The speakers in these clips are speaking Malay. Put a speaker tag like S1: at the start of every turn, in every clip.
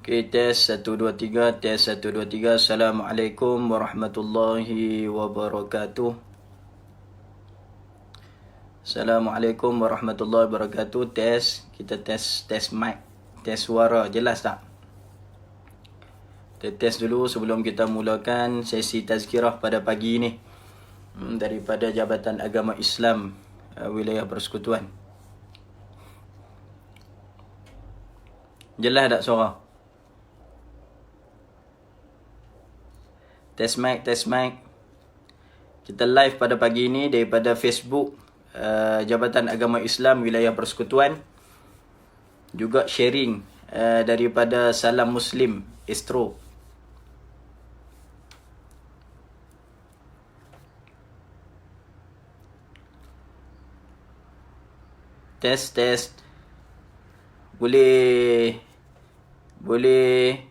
S1: Okay, tes 1 2 3, tes 1 2 3. Assalamualaikum warahmatullahi wabarakatuh. Assalamualaikum warahmatullahi wabarakatuh. Tes, kita tes mic, tes suara, jelas tak? Kita tes dulu sebelum kita mulakan sesi tazkirah pada pagi ini daripada Jabatan Agama Islam Wilayah Persekutuan. Jelas tak suara? Test mic. Kita live pada pagi ini daripada Facebook Jabatan Agama Islam Wilayah Persekutuan. Juga sharing daripada Salam Muslim Astro. Test. Boleh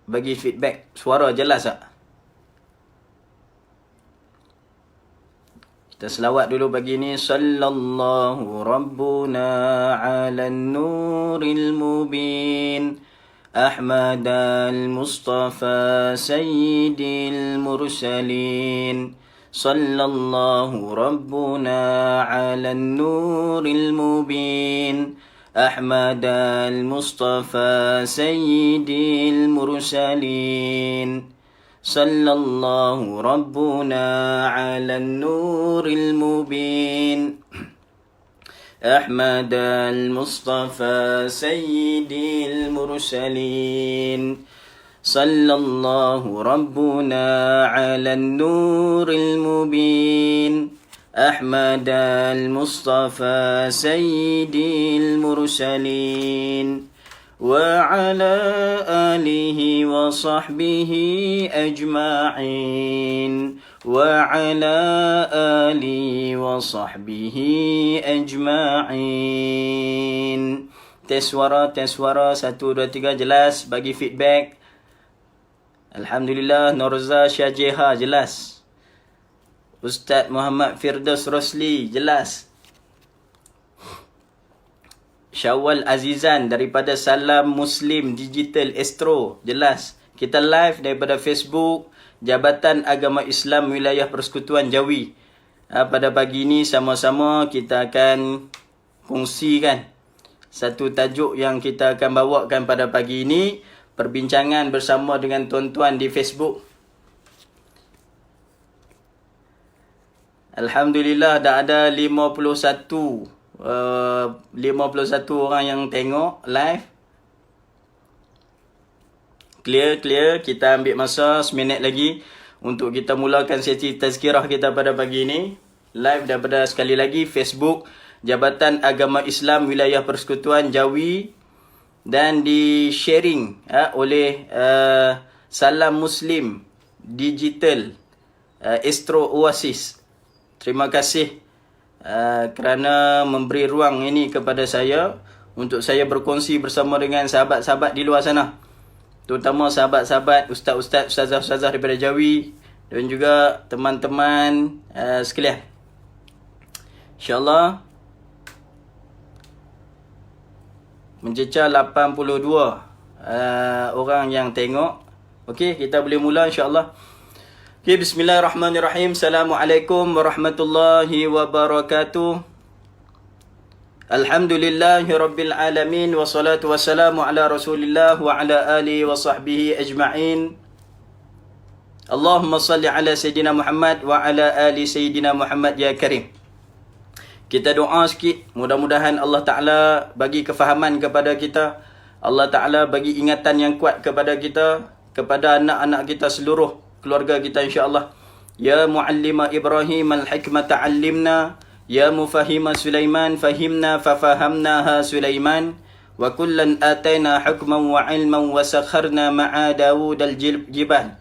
S1: bagi feedback. Suara jelas tak? Kita selawat dulu pagi ni. Sallallahu Rabbuna ala nuril mubin Ahmad al-Mustafa Sayyidil Mursalin. Sallallahu Rabbuna ala nuril mubin Ahmad al-Mustafa Sayyidil Mursalin. Sallallahu Rabbuna ala nuril mubin Ahmad al-Mustafa Sayyidil Mursalin. Sallallahu Rabbuna ala nuril mubin Ahmad al-Mustafa Sayyidil Mursalin. وعلى آله وصحبه أجمعين وعلى آله وصحبه أجمعين. Tes suara 1 2 3 jelas, bagi feedback. Alhamdulillah. Norza Syajeha jelas. Ustaz Muhammad Firdaus Rosli jelas. Syawal Azizan daripada Salam Muslim Digital Astro jelas. Kita live daripada Facebook Jabatan Agama Islam Wilayah Persekutuan Jawi. Pada pagi ini sama-sama kita akan kongsikan satu tajuk yang kita akan bawakan pada pagi ini. Perbincangan bersama dengan tuan-tuan di Facebook. Alhamdulillah dah ada 51 orang yang tengok live. Clear. Kita ambil masa seminit lagi untuk kita mulakan sesi tazkirah kita pada pagi ini. Live daripada sekali lagi Facebook Jabatan Agama Islam Wilayah Persekutuan Jawi, dan di sharing oleh Salam Muslim Digital Astro Oasis. Terima kasih kerana memberi ruang ini kepada saya untuk saya berkongsi bersama dengan sahabat-sahabat di luar sana, terutama sahabat-sahabat ustaz-ustaz, ustazah-ustazah daripada Jawi dan juga teman-teman sekalian. InsyaAllah mencecah 82 orang yang tengok. Okey, kita boleh mula insyaAllah. Okay, bismillahirrahmanirrahim. Assalamualaikum warahmatullahi wabarakatuh. Alhamdulillahi rabbil alamin. Wassalatu wassalamu ala rasulillah wa ala alihi wa sahbihi ajma'in. Allahumma salli ala Sayyidina Muhammad wa ala ali Sayyidina Muhammad ya karim. Kita doa sikit. Mudah-mudahan Allah Ta'ala bagi kefahaman kepada kita. Allah Ta'ala bagi ingatan yang kuat kepada kita, kepada anak-anak kita seluruh, keluarga kita insya-Allah. Ya muallima Ibrahim al-hikmata 'allimna, ya mufahima Sulaiman fahimna fafahamnaha Sulaiman, wa kullan ataina hukman wa 'ilman wa sakharna ma'a Daud al-jibal.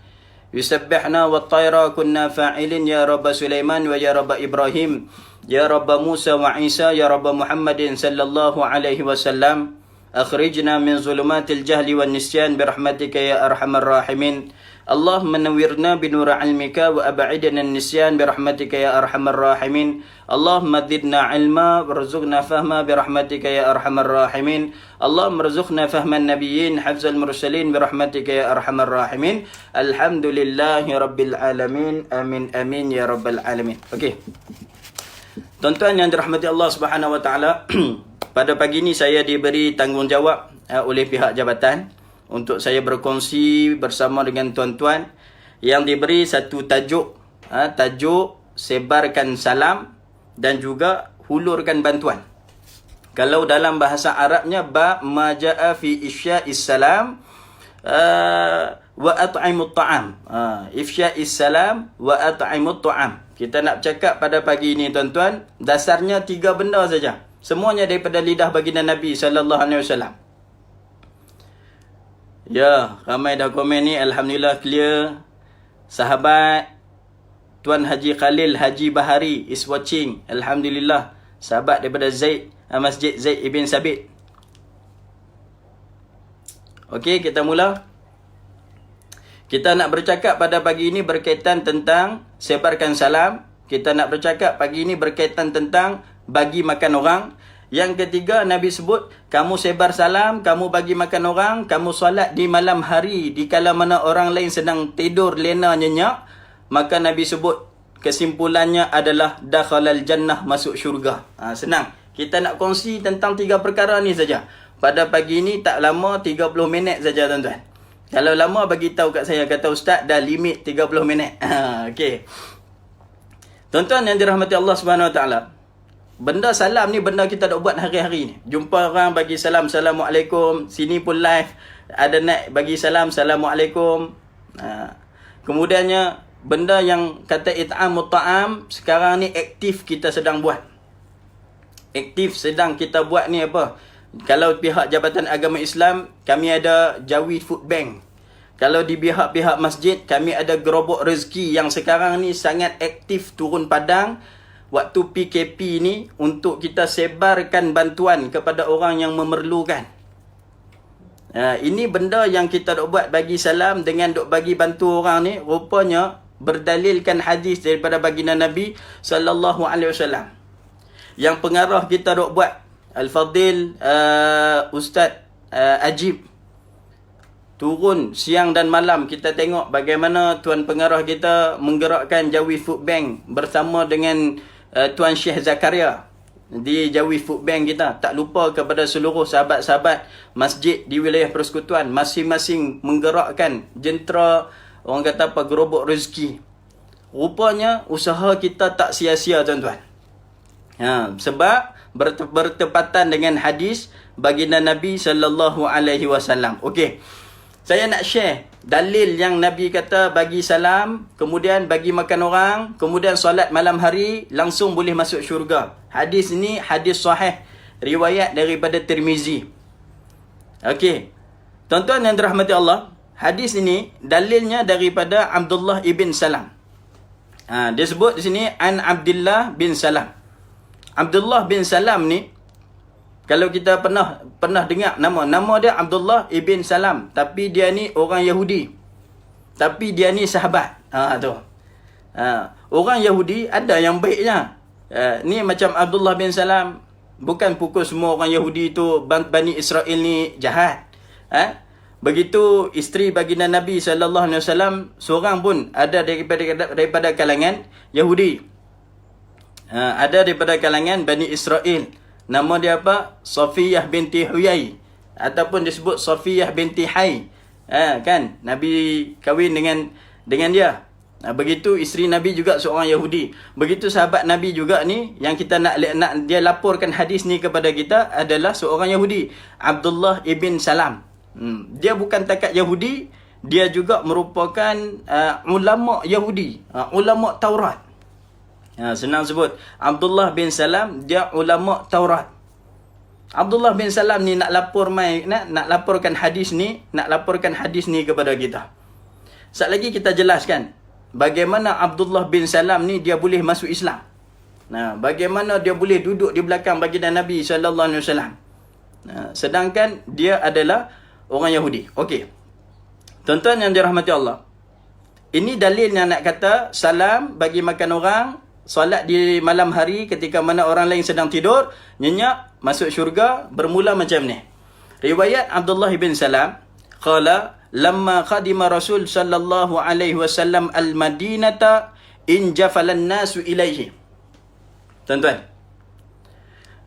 S1: Yusabbihna wat-tayra kunna fa'ilin ya rabb Sulaiman wa ya rabb Ibrahim, ya rabb Musa wa Isa, ya rabb Muhammadin sallallahu alaihi wasallam. أخرجنا من ظلمات الجهل والنسيان برحمتك يا أرحم الراحمين. اللهم نورنا بنور علمك وأبعدنا النسيان برحمتك يا أرحم الراحمين. اللهم زدنا علما وارزقنا فهما برحمتك يا أرحم الراحمين. اللهم ارزقنا فهم النبيين حفظ المرسلين برحمتك يا أرحم الراحمين. الحمد لله رب العالمين. آمين آمين يا رب العالمين. Okey. Tuan-tuan yang dirahmati Allah Subhanahu Wa Taala, pada pagi ini saya diberi tanggungjawab oleh pihak jabatan untuk saya berkongsi bersama dengan tuan-tuan yang diberi satu tajuk, tajuk sebarkan salam dan juga hulurkan bantuan. Kalau dalam bahasa Arabnya bab ma jaa fi ifsya'is salam wa at'imut ta'am. Ifsya'is salam wa at'imut ta'am. Kita nak cakap pada pagi ini tuan-tuan, dasarnya 3 benda saja. Semuanya daripada lidah baginda Nabi sallallahu alaihi wasallam. Ya, ramai dah komen ni. Alhamdulillah clear. Sahabat Tuan Haji Khalil Haji Bahari is watching. Alhamdulillah. Sahabat daripada Masjid Zaid Ibn Sabit. Okey, kita mula. Kita nak bercakap pada pagi ini berkaitan tentang sebarkan salam. Kita nak bercakap pagi ini berkaitan tentang bagi makan orang. Yang ketiga, Nabi sebut, kamu sebar salam, kamu bagi makan orang, kamu solat di malam hari, di kala mana orang lain sedang tidur lena nyenyak, maka Nabi sebut, kesimpulannya adalah dakhalal jannah, masuk syurga. Senang. Kita nak kongsi tentang 3 perkara ni saja. Pada pagi ni tak lama, 30 minit saja tuan-tuan. Kalau lama bagi tahu kat saya, kata ustaz dah limit 30 minit. Okey. Tuan-tuan yang dirahmati Allah Subhanahu Wa Taala, benda salam ni benda kita dah buat hari-hari ni. Jumpa orang bagi salam, Assalamualaikum. Sini pun live ada naik bagi salam, Assalamualaikum. Kemudiannya benda yang kata it'amut ta'am, sekarang ni aktif kita sedang buat. Aktif sedang kita buat ni apa? Kalau pihak Jabatan Agama Islam, kami ada Jawi Food Bank. Kalau di pihak-pihak masjid, kami ada gerobok rezeki yang sekarang ni sangat aktif turun padang waktu PKP ni untuk kita sebarkan bantuan kepada orang yang memerlukan. Ini benda yang kita dok buat bagi salam dengan dok bagi bantu orang ni, rupanya berdalilkan hadis daripada baginda Nabi sallallahu alaihi wasallam. Yang pengarah kita dok buat Al-Fadil Ustaz Ajib turun siang dan malam, kita tengok bagaimana tuan pengarah kita menggerakkan Jawi Food Bank bersama dengan Tuan Syekh Zakaria di Jawi Food Bank kita. Tak lupa kepada seluruh sahabat-sahabat masjid di wilayah persekutuan, masing-masing menggerakkan jentera, orang kata apa, gerobok rezeki. Rupanya usaha kita tak sia-sia tuan-tuan. Sebab bertepatan dengan hadis baginda Nabi sallallahu alaihi wasallam. Okey. Saya nak share dalil yang Nabi kata bagi salam, kemudian bagi makan orang, kemudian solat malam hari, langsung boleh masuk syurga. Hadis ni hadis sahih, riwayat daripada Tirmizi. Okey. Tuan-tuan yang dirahmati Allah, hadis ini dalilnya daripada Abdullah ibn Salam. Dia sebut di sini an Abdullah bin Salam. Abdullah bin Salam ni, kalau kita pernah dengar nama dia Abdullah ibn Salam, tapi dia ni orang Yahudi. Tapi dia ni sahabat. Orang Yahudi ada yang baiknya. Ni macam Abdullah bin Salam, bukan pukul semua orang Yahudi tu Bani Israel ni jahat. Begitu isteri baginda Nabi sallallahu alaihi wasallam seorang pun ada daripada kalangan Yahudi. Ada daripada kalangan Bani Israel. Nama dia apa? Safiyah binti Huyai, ataupun disebut Safiyah binti Hai. Kan? Nabi kahwin dengan dia. Begitu isteri Nabi juga seorang Yahudi. Begitu sahabat Nabi juga ni, yang kita nak dia laporkan hadis ni kepada kita adalah seorang Yahudi, Abdullah ibn Salam. Dia bukan takat Yahudi, dia juga merupakan ulama Yahudi, ulama Taurat. Senang sebut, Abdullah bin Salam, dia ulama Taurat. Abdullah bin Salam ni nak laporkan hadis ni kepada kita. Sekejap lagi kita jelaskan bagaimana Abdullah bin Salam ni dia boleh masuk Islam. Bagaimana dia boleh duduk di belakang baginda Nabi sallallahu alaihi wasallam. Sedangkan dia adalah orang Yahudi. Okey. Tuan-tuan yang dirahmati Allah. Ini dalil yang nak kata salam bagi makan orang, solat di malam hari ketika mana orang lain sedang tidur, nyenyak, masuk syurga, bermula macam ni. Riwayat Abdullah bin Salam, qala lamma qadima Rasul sallallahu alaihi wasallam al-Madinata in jafalan nasu ilaihi. Tuan-tuan,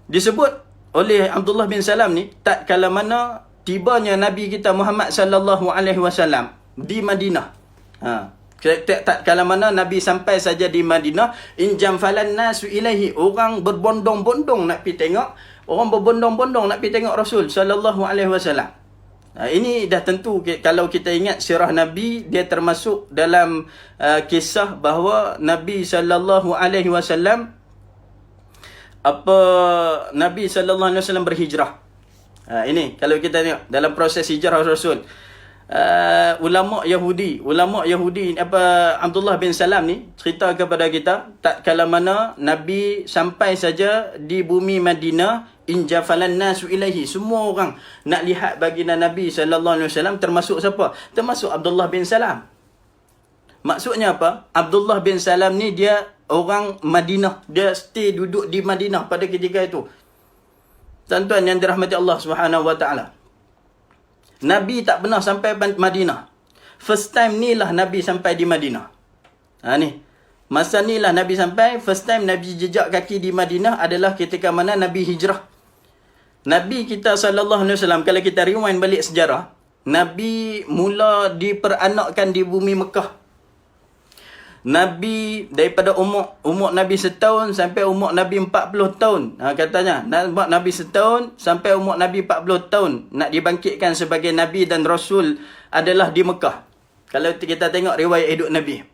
S1: disebut oleh Abdullah bin Salam ni, tak kala mana tibanya Nabi kita Muhammad sallallahu alaihi wasallam di Madinah. Tak kala mana Nabi sampai saja di Madinah, in jamfalan nasu ilaihi, orang berbondong-bondong nak pi tengok, orang berbondong-bondong nak pi tengok Rasul sallallahu alaihi wasallam. Ini dah tentu, kalau kita ingat sirah Nabi, dia termasuk dalam kisah bahawa Nabi sallallahu alaihi wasallam Nabi sallallahu alaihi wasallam berhijrah. Ini kalau kita tengok dalam proses hijrah Rasul, ulama Yahudi Abdullah bin Salam ni cerita kepada kita, tak kala mana Nabi sampai saja di bumi Madinah, in jafalan nasu ilaihi, semua orang nak lihat baginda Nabi sallallahu alaihi wasallam, termasuk siapa? Termasuk Abdullah bin Salam. Maksudnya apa? Abdullah bin Salam ni dia orang Madinah, dia stay duduk di Madinah pada ketika itu. Tuan-tuan yang dirahmati Allah Subhanahu wa taala, Nabi tak pernah sampai Madinah. First time ni lah Nabi sampai di Madinah. Ni. Masa ni lah Nabi sampai. First time Nabi jejak kaki di Madinah adalah ketika mana Nabi hijrah. Nabi kita sallallahu alaihi wasallam, kalau kita rewind balik sejarah, Nabi mula diperanakkan di bumi Mekah. Nabi daripada umur Nabi setahun sampai umur Nabi 40 tahun. Katanya Nabi setahun sampai umur Nabi 40 tahun nak dibangkitkan sebagai Nabi dan Rasul adalah di Mekah. Kalau kita tengok riwayat hidup Nabi,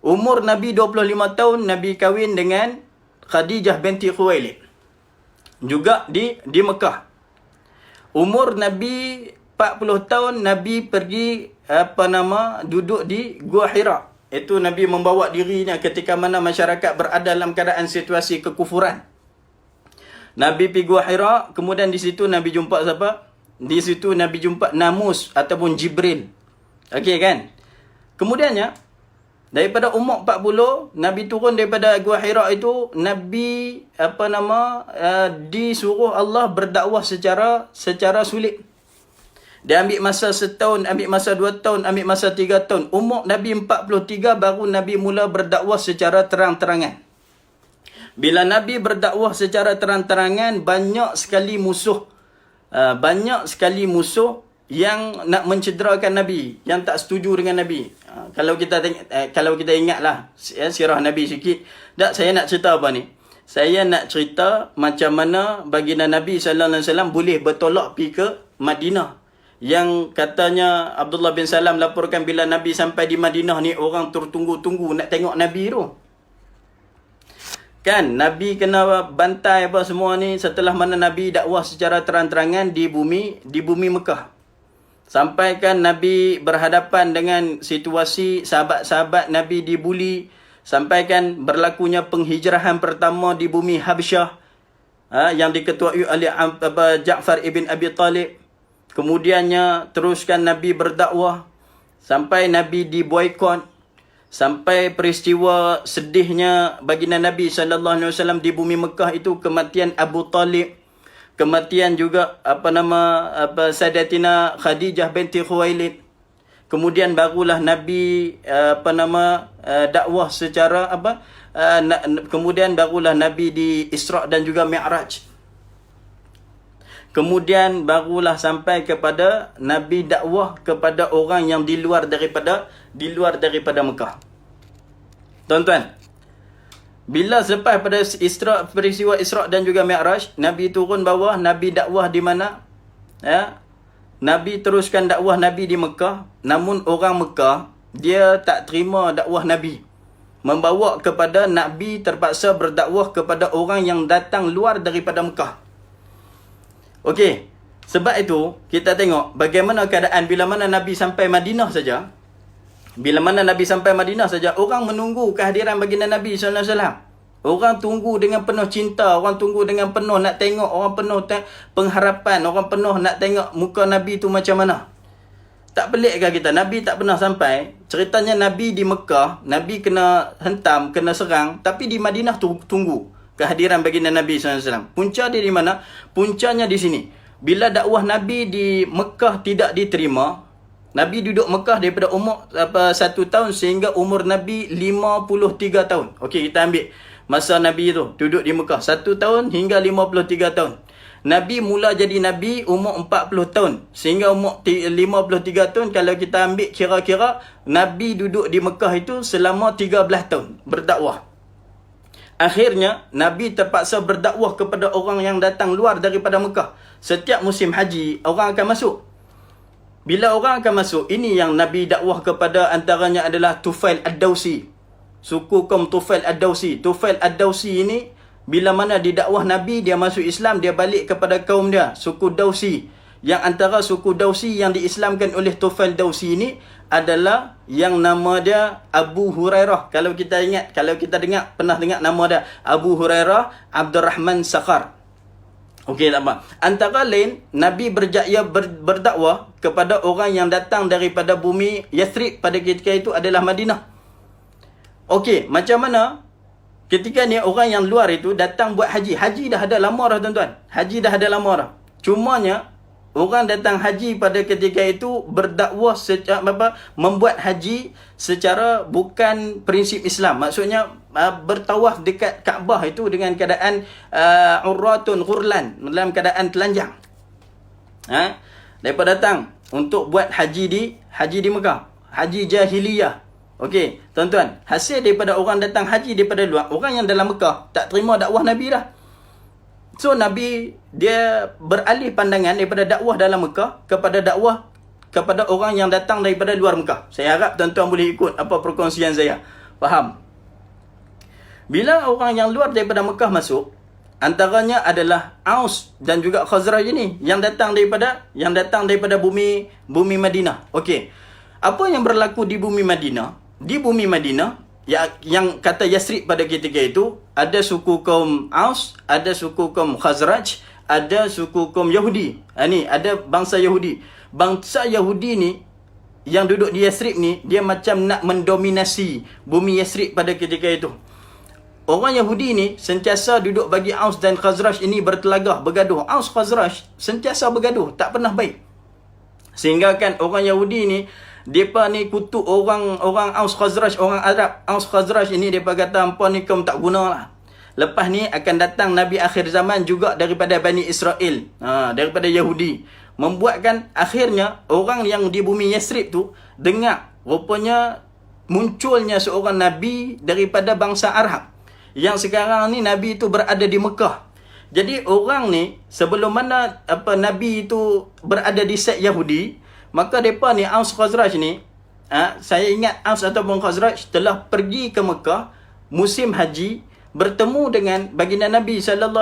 S1: umur Nabi 25 tahun Nabi kahwin dengan Khadijah binti Khuwailid, juga di Mekah. Umur Nabi 40 tahun Nabi pergi duduk di Gua Hira. Itu Nabi membawa dirinya ketika mana masyarakat berada dalam keadaan situasi kekufuran. Nabi pergi Gua Hira, kemudian di situ Nabi jumpa siapa? Di situ Nabi jumpa Namus ataupun Jibril. Okey kan? Kemudiannya daripada umur 40 Nabi turun daripada Gua Hira itu, Nabi disuruh Allah berdakwah secara sulit. Dia ambil masa setahun, ambil masa 2 tahun, ambil masa 3 tahun. Umur Nabi 43 baru Nabi mula berdakwah secara terang-terangan. Bila Nabi berdakwah secara terang-terangan, banyak sekali musuh. Banyak sekali musuh yang nak mencederakan Nabi, yang tak setuju dengan Nabi. Kalau kita ingatlah sirah Nabi sikit. Tak, saya nak cerita apa ni? Saya nak cerita macam mana baginda Nabi sallallahu alaihi wasallam boleh bertolak pergi ke Madinah. Yang katanya Abdullah bin Salam laporkan bila Nabi sampai di Madinah ni, orang tertunggu-tunggu nak tengok Nabi tu. Kan Nabi kena bantai apa semua ni setelah mana Nabi dakwah secara terang-terangan di bumi Mekah. Sampai kan Nabi berhadapan dengan situasi sahabat-sahabat Nabi dibuli, sampai kan berlakunya penghijrahan pertama di bumi Habsyah, yang diketuai oleh Ja'far ibn Abi Talib. Kemudiannya teruskan Nabi berdakwah sampai Nabi diboikot, sampai peristiwa sedihnya baginda Nabi sallallahu alaihi wasallam di bumi Mekah itu, kematian Abu Talib, kematian juga Sayyidatina Khadijah binti Khuwailid. Kemudian barulah Nabi dakwah secara kemudian barulah Nabi di Isra' dan juga Mi'raj. Kemudian barulah sampai kepada Nabi dakwah kepada orang yang di luar daripada Mekah. Tuan-tuan, bila selepas pada peristiwa Isra' dan juga Mi'raj, Nabi turun bawah, Nabi dakwah di mana? Nabi teruskan dakwah Nabi di Mekah. Namun orang Mekah, dia tak terima dakwah Nabi, membawa kepada Nabi terpaksa berdakwah kepada orang yang datang luar daripada Mekah. Okey, sebab itu kita tengok bagaimana keadaan bila mana Nabi sampai Madinah saja. Bila mana Nabi sampai Madinah saja, orang menunggu kehadiran baginda Nabi sallallahu alaihi wasallam. Orang tunggu dengan penuh cinta, orang tunggu dengan penuh nak tengok, orang penuh pengharapan, orang penuh nak tengok muka Nabi tu macam mana. Tak pelikkah kita? Nabi tak pernah sampai. Ceritanya Nabi di Mekah, Nabi kena hentam, kena serang. Tapi di Madinah tunggu kehadiran baginda Nabi SAW. Punca dia di mana? Puncanya di sini. Bila dakwah Nabi di Mekah tidak diterima, Nabi duduk Mekah daripada umur 1 tahun sehingga umur Nabi 53 tahun. Okey, kita ambil masa Nabi tu duduk di Mekah 1 tahun hingga 53 tahun. Nabi mula jadi Nabi umur 40 tahun. Sehingga umur 53 tahun, kalau kita ambil kira-kira, Nabi duduk di Mekah itu selama 13 tahun berdakwah. Akhirnya, Nabi terpaksa berdakwah kepada orang yang datang luar daripada Mekah. Setiap musim haji, orang akan masuk. Bila orang akan masuk, ini yang Nabi dakwah kepada, antaranya adalah Tufail Ad-Dawsi. Suku kaum Tufail Ad-Dawsi. Tufail Ad-Dawsi ini, bila mana di dakwah Nabi, dia masuk Islam, dia balik kepada kaum dia, suku Dawsi. Yang antara suku Dawsi yang diislamkan oleh Tufail Dawsi ini adalah yang nama dia Abu Hurairah. Kalau kita ingat, kalau kita pernah dengar nama dia Abu Hurairah Abdurrahman Sakhar. Okey, tak apa. Antara lain, Nabi berjaya berdakwah kepada orang yang datang daripada bumi Yathrib pada ketika itu adalah Madinah. Okey, macam mana? Ketika ni orang yang luar itu datang buat haji. Haji dah ada lama dah tuan-tuan. Haji dah ada lama dah. Cumanya orang datang haji pada ketika itu berdakwah secara membuat haji secara bukan prinsip Islam. Maksudnya bertawaf dekat Kaabah itu dengan keadaan urratun ghurlan, dalam keadaan telanjang. Mereka datang untuk buat haji di Mekah. Haji jahiliyah. Okey, tuan-tuan, hasil daripada orang datang haji daripada luar, orang yang dalam Mekah tak terima dakwah Nabi dah. So Nabi dia beralih pandangan daripada dakwah dalam Mekah kepada dakwah kepada orang yang datang daripada luar Mekah. Saya harap tuan-tuan boleh ikut apa perkongsian saya. Faham? Bila orang yang luar daripada Mekah masuk, antaranya adalah Aus dan juga Khazraj ini yang datang daripada bumi Madinah. Okey. Apa yang berlaku di bumi Madinah? Di bumi Madinah yang kata Yathrib pada ketika itu, ada suku kaum Aus, ada suku kaum Khazraj, ada suku kaum Yahudi. Ni ada bangsa Yahudi. Bangsa Yahudi ni yang duduk di Yathrib ni, dia macam nak mendominasi bumi Yathrib pada ketika itu. Orang Yahudi ni sentiasa duduk bagi Aus dan Khazraj ini bertelagah, bergaduh. Aus Khazraj sentiasa bergaduh, tak pernah baik. Sehingga kan orang Yahudi ni, mereka ni kutuk orang Aus Khazraj, orang Arab. Aus Khazraj ini mereka kata, hampa ni kaum tak guna lah. Lepas ni akan datang Nabi akhir zaman juga daripada Bani Israel, daripada Yahudi. Membuatkan akhirnya orang yang di bumi Yathrib tu dengar rupanya munculnya seorang Nabi daripada bangsa Arab. Yang sekarang ni Nabi itu berada di Mekah. Jadi orang ni sebelum mana Nabi itu berada di set Yahudi, maka mereka ni Aus Khazraj ni, saya ingat Aus ataupun Khazraj telah pergi ke Mekah musim haji, bertemu dengan baginda Nabi SAW.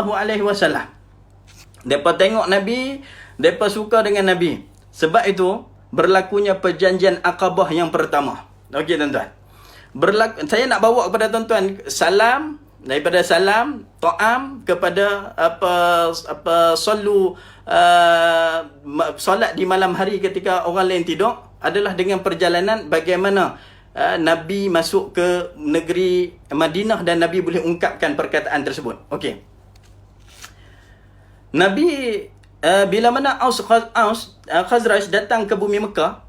S1: Mereka tengok Nabi, mereka suka dengan Nabi. Sebab itu berlakunya perjanjian Aqabah yang pertama. Okey tuan-tuan. Saya nak bawa kepada tuan-tuan salam, daripada salam ta'am kepada solat di malam hari ketika orang lain tidur, adalah dengan perjalanan bagaimana Nabi masuk ke negeri Madinah dan Nabi boleh ungkapkan perkataan tersebut. Okey. Nabi bila mana Aus Khazraj datang ke bumi Mekah,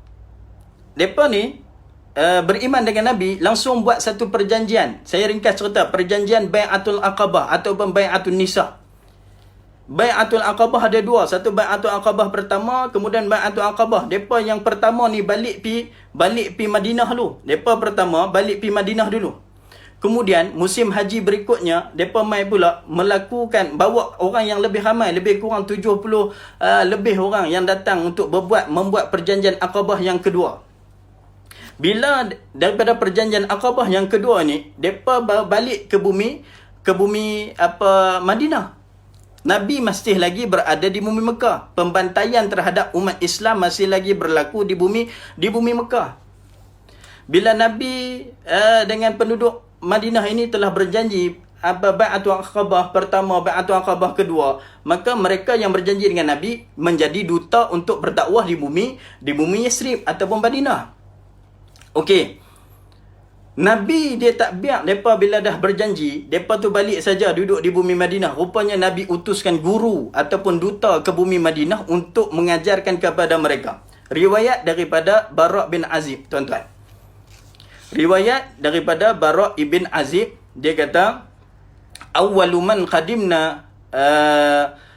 S1: mereka ni beriman dengan Nabi, langsung buat satu perjanjian. Saya ringkas cerita, perjanjian Bai'atul Aqabah ataupun Bai'atul Nisa. Bai'atul Aqabah ada dua. Satu Bai'atul Aqabah pertama, kemudian Bai'atul Aqabah. Depa yang pertama ni balik pi Madinah dulu. Depa pertama balik pi Madinah dulu. Kemudian musim haji berikutnya, depa mai pula melakukan, bawa orang yang lebih ramai, lebih kurang 70 lebih orang yang datang untuk membuat perjanjian Aqabah yang kedua. Bila daripada perjanjian Aqabah yang kedua ni, depa balik ke bumi Madinah. Nabi masih lagi berada di bumi Mekah. Pembantaian terhadap umat Islam masih lagi berlaku di bumi Mekah. Bila Nabi dengan penduduk Madinah ini telah berjanji Bai'atul Aqabah pertama, Bai'atul Aqabah kedua, maka mereka yang berjanji dengan Nabi menjadi duta untuk berdakwah di bumi Yathrib ataupun Madinah. Okey. Nabi dia tak biar mereka bila dah berjanji, mereka tu balik saja duduk di bumi Madinah. Rupanya Nabi utuskan guru ataupun duta ke bumi Madinah untuk mengajarkan kepada mereka. Riwayat daripada Bara' bin Azib, tuan-tuan. Riwayat daripada Bara' ibn Azib, dia kata, awwalu man qadimna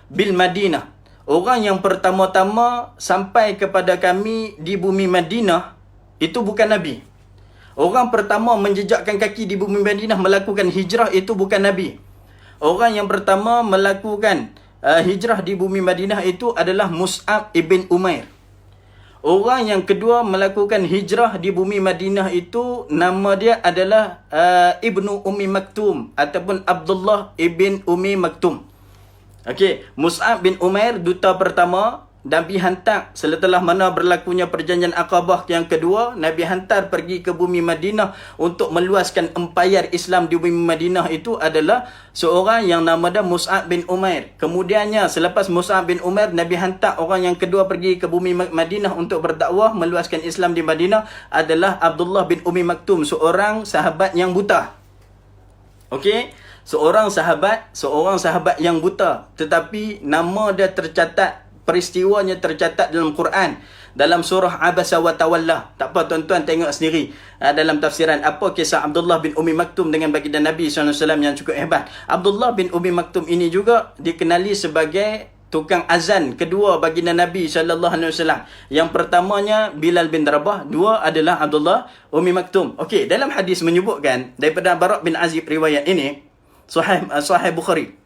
S1: bil Madinah. Orang yang pertama-tama sampai kepada kami di bumi Madinah itu bukan Nabi. Orang pertama menjejakkan kaki di bumi Madinah melakukan hijrah itu bukan Nabi. Orang yang pertama melakukan hijrah di bumi Madinah itu adalah Mus'ab ibn Umair. Orang yang kedua melakukan hijrah di bumi Madinah itu nama dia adalah Ibnu Ummi Maktum ataupun Abdullah ibn Ummi Maktum. Okey, Mus'ab bin Umair duta pertama, Nabi hantar setelah mana berlakunya perjanjian Aqabah yang kedua, Nabi hantar pergi ke bumi Madinah untuk meluaskan empayar Islam di bumi Madinah itu adalah seorang yang nama dia Mus'ab bin Umair. Kemudiannya selepas Mus'ab bin Umair, Nabi hantar orang yang kedua pergi ke bumi Madinah untuk berdakwah meluaskan Islam di Madinah adalah Abdullah bin Ummi Maktum, seorang sahabat yang buta. Okey, seorang sahabat yang buta, tetapi nama dia tercatat, peristiwanya tercatat dalam Quran, dalam surah Abasa wa Tawalla. Tak apa tuan-tuan tengok sendiri dalam tafsiran apa kisah Abdullah bin Ummi Maktum dengan baginda Nabi SAW yang cukup hebat. Abdullah bin Ummi Maktum ini juga dikenali sebagai tukang azan kedua baginda Nabi SAW. Yang pertamanya Bilal bin Rabah, dua adalah Abdullah Ummi Maktum. Okey, dalam hadis menyebutkan daripada Bara' bin Azib, riwayat ini Sahih Bukhari,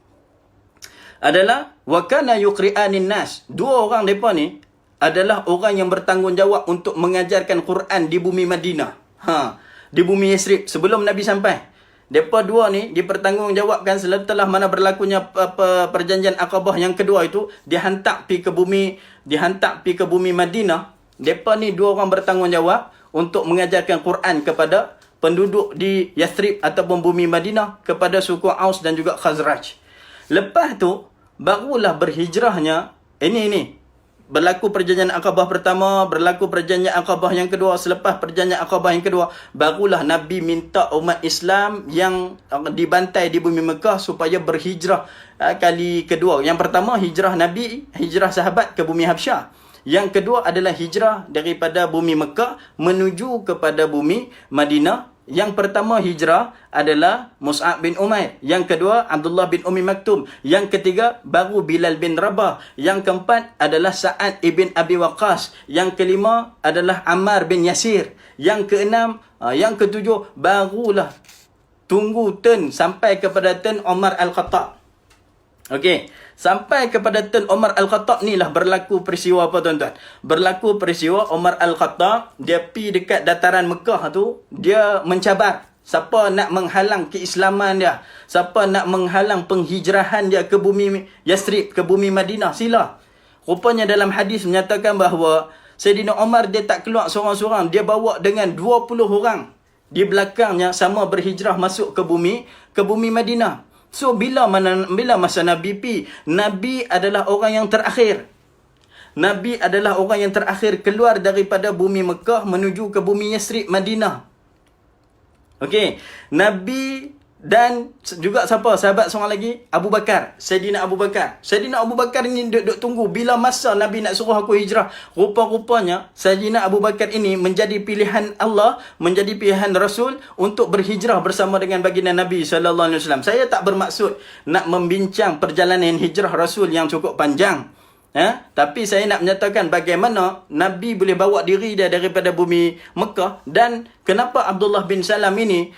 S1: adalah wa kana yuqri'anin nas. Dua orang depa ni adalah orang yang bertanggungjawab untuk mengajarkan Quran di bumi Madinah. Di bumi Yathrib sebelum Nabi sampai. Depa dua ni dipertanggungjawabkan setelah mana berlakunya perjanjian Aqabah yang kedua itu, dihantar pi ke bumi Madinah. Depa ni dua orang bertanggungjawab untuk mengajarkan Quran kepada penduduk di Yathrib ataupun bumi Madinah, kepada suku Aus dan juga Khazraj. Lepas tu barulah berhijrahnya ini berlaku perjanjian Aqabah pertama, berlaku perjanjian Aqabah yang kedua. Selepas perjanjian Aqabah yang kedua, barulah Nabi minta umat Islam yang dibantai di bumi Mekah supaya berhijrah kali kedua. Yang pertama hijrah Nabi, hijrah sahabat ke bumi Habsyah. Yang kedua adalah hijrah daripada bumi Mekah menuju kepada bumi Madinah. Yang pertama hijrah adalah Mus'ab bin Umair. Yang kedua Abdullah bin Ummi Maktum. Yang ketiga baru Bilal bin Rabah. Yang keempat adalah Sa'ad ibn Abi Waqqas. Yang kelima adalah Ammar bin Yasir. Yang keenam, yang ketujuh barulah tunggu turn sampai kepada turn Umar Al-Khattab. Okey, sampai kepada turn Umar Al-Khattab ni lah berlaku peristiwa apa tuan-tuan? Berlaku peristiwa Umar Al-Khattab, dia pi dekat dataran Mekah tu, dia mencabar siapa nak menghalang keislaman dia, siapa nak menghalang penghijrahan dia ke bumi Yathrib, ke bumi Madinah, sila. Rupanya dalam hadis menyatakan bahawa Sayyidina Umar dia tak keluar seorang-seorang, dia bawa dengan 20 orang di belakangnya sama berhijrah masuk ke bumi Madinah. So bila masa Nabi pi, Nabi adalah orang yang terakhir. Nabi adalah orang yang terakhir keluar daripada bumi Mekah menuju ke bumi Yathrib, Madinah. Okey, Nabi dan juga siapa? Sahabat seorang lagi, Abu Bakar, Sayyidina Abu Bakar. Sayyidina Abu Bakar ni duduk tunggu bila masa Nabi nak suruh aku hijrah. Rupa-rupanya Sayyidina Abu Bakar ini menjadi pilihan Allah, menjadi pilihan Rasul untuk berhijrah bersama dengan baginda Nabi sallallahu alaihi wasallam. Saya tak bermaksud nak membincang perjalanan hijrah Rasul yang cukup panjang. Tapi saya nak menyatakan bagaimana Nabi boleh bawa diri dia daripada bumi Mekah, dan kenapa Abdullah bin Salam ini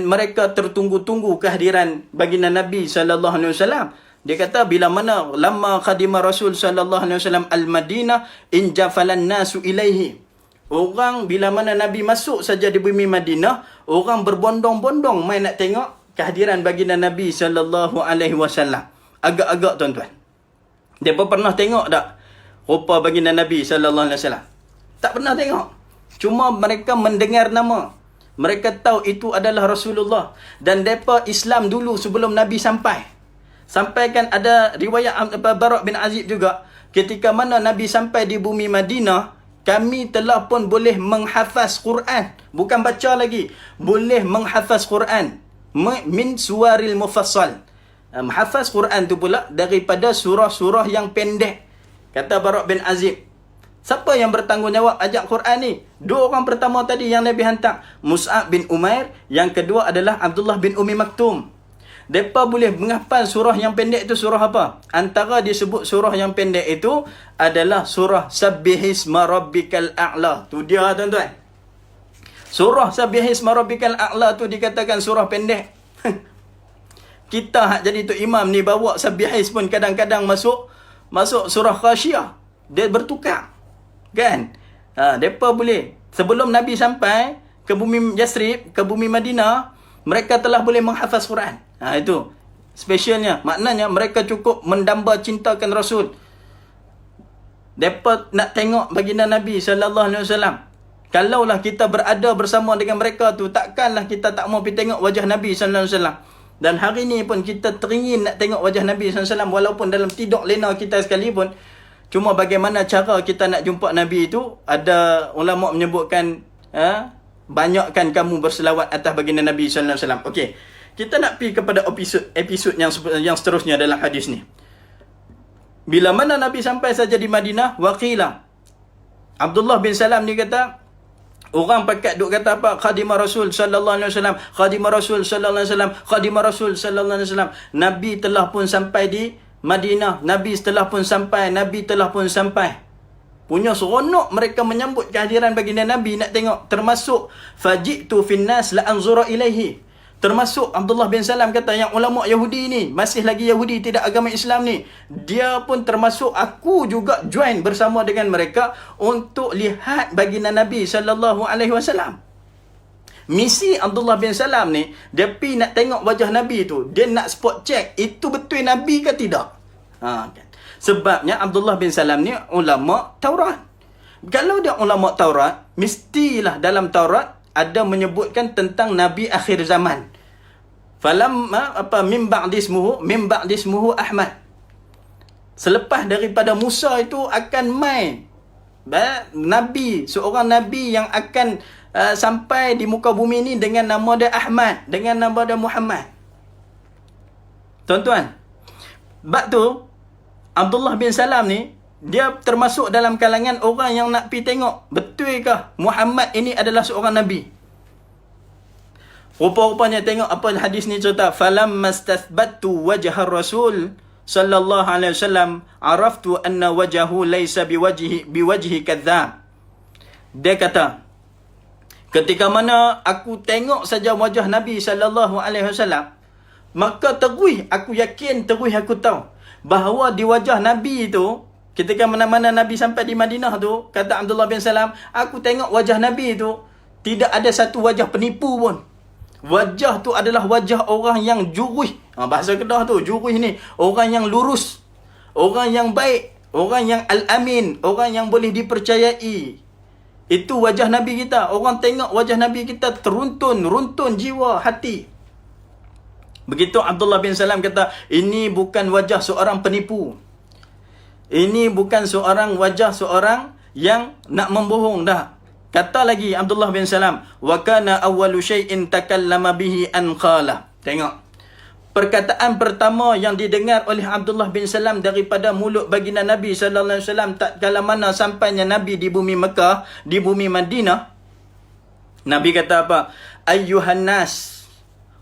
S1: mereka tertunggu-tunggu kehadiran baginda Nabi sallallahu alaihi wasallam. Dia kata bila mana lamma qadima Rasul sallallahu alaihi wasallam al-Madinah in jafalan nasu ilaihi. Orang bila mana Nabi masuk saja di bumi Madinah, orang berbondong-bondong mai nak tengok kehadiran baginda Nabi sallallahu alaihi wasallam. Agak-agak tuan-tuan, mereka pernah tengok tak rupa baginda Nabi sallallahu alaihi wasallam? Tak pernah tengok. Cuma mereka mendengar nama. Mereka tahu itu adalah Rasulullah. Dan mereka Islam dulu sebelum Nabi sampai. Sampaikan ada riwayat Bara' bin Azib juga. Ketika mana Nabi sampai di bumi Madinah, kami telah pun boleh menghafaz Quran. Bukan baca lagi. Boleh menghafaz Quran. Min suwaril mufassal. Menghafaz Quran tu pula daripada surah-surah yang pendek. Kata Bara' bin Azib. Siapa yang bertanggungjawab ajak Quran ni? Dua orang pertama tadi yang Nabi hantar. Mus'ab bin Umair. Yang kedua adalah Abdullah bin Umi Maktum. Mereka boleh menghafal surah yang pendek itu surah apa? Antara disebut surah yang pendek itu adalah surah Sabbihisma Rabbikal A'la. Tu dia tuan-tuan. Surah Sabbihisma Rabbikal A'la tu dikatakan surah pendek. Kita hak jadi tu imam ni bawa Sabbihis pun kadang-kadang masuk surah Khashiyah. Dia bertukar. Kan? Mereka boleh. Sebelum Nabi sampai ke bumi Yasrib, ke bumi Madinah, mereka telah boleh menghafaz Quran. Itu specialnya. Maknanya mereka cukup mendamba cintakan Rasul. Mereka nak tengok baginda Nabi SAW. Kalaulah kita berada bersama dengan mereka tu, takkanlah kita tak mau pergi tengok wajah Nabi SAW. Dan hari ni pun kita teringin nak tengok wajah Nabi SAW. Walaupun dalam tidur lena kita sekalipun. Cuma bagaimana cara kita nak jumpa Nabi itu, ada ulama menyebutkan banyakkan kamu berselawat atas baginda Nabi sallallahu alaihi wasallam. Okey. Kita nak pergi kepada episod yang seterusnya dalam hadis ni. Bila mana Nabi sampai saja di Madinah, waqila. Abdullah bin Salam ni kata, orang pakat duk kata apa? Khadimah Rasul sallallahu alaihi wasallam, Khadimah Rasul sallallahu alaihi wasallam, Khadimah Rasul sallallahu alaihi wasallam. Nabi telah pun sampai di Madinah. Nabi telah pun sampai. Nabi telah pun sampai. Punya seronok mereka menyambut kehadiran baginda Nabi. Nak tengok. Termasuk faji'tu finnas la anzura ilaihi. Termasuk Abdullah bin Salam kata yang ulama Yahudi ni, masih lagi Yahudi tidak agama Islam ni, dia pun termasuk, aku juga join bersama dengan mereka untuk lihat baginda Nabi sallallahu alaihi wasallam. Misi Abdullah bin Salam ni, dia pergi nak tengok wajah Nabi tu. Dia nak spot check, itu betul Nabi ke tidak? Kan? Sebabnya Abdullah bin Salam ni ulama Taurat. Kalau dia ulama Taurat, mestilah dalam Taurat ada menyebutkan tentang Nabi akhir zaman. Falamma min ba'di ismuhu Ahmad. Selepas daripada Musa itu akan mai Nabi, seorang Nabi yang akan sampai di muka bumi ni dengan nama dia Ahmad, dengan nama dia Muhammad. Tuan-tuan, bab tu Abdullah bin Salam ni, dia termasuk dalam kalangan orang yang nak pergi tengok betulkah Muhammad ini adalah seorang Nabi. Rupa-rupanya tengok apa hadis ni cerita. Falamma stathbattu wajhar Rasul sallallahu alaihi wasallam araftu anna wajhahu laysa biwajhi kadzdzab. Dia kata, ketika mana aku tengok saja wajah Nabi sallallahu alaihi wasallam, maka terus aku yakin, terus aku tahu bahawa di wajah Nabi itu, ketika mana-mana Nabi sampai di Madinah tu, kata Abdullah bin Salam, aku tengok wajah Nabi itu, tidak ada satu wajah penipu pun. Wajah tu adalah wajah orang yang jurih. Bahasa Kedah tu, jurih ni, orang yang lurus, orang yang baik, orang yang al-amin, orang yang boleh dipercayai. Itu wajah Nabi kita. Orang tengok wajah Nabi kita runtun jiwa, hati. Begitu Abdullah bin Salam kata, ini bukan wajah seorang penipu. Ini bukan wajah seorang yang nak membohong dah. Kata lagi Abdullah bin Salam, wa kana awwalu syai'in takallama bihi an qala. Tengok. Perkataan pertama yang didengar oleh Abdullah bin Salam daripada mulut baginda Nabi sallallahu alaihi wasallam tatkala mana sampainya Nabi di bumi Mekah, di bumi Madinah, Nabi kata apa? Ayyuhan nas,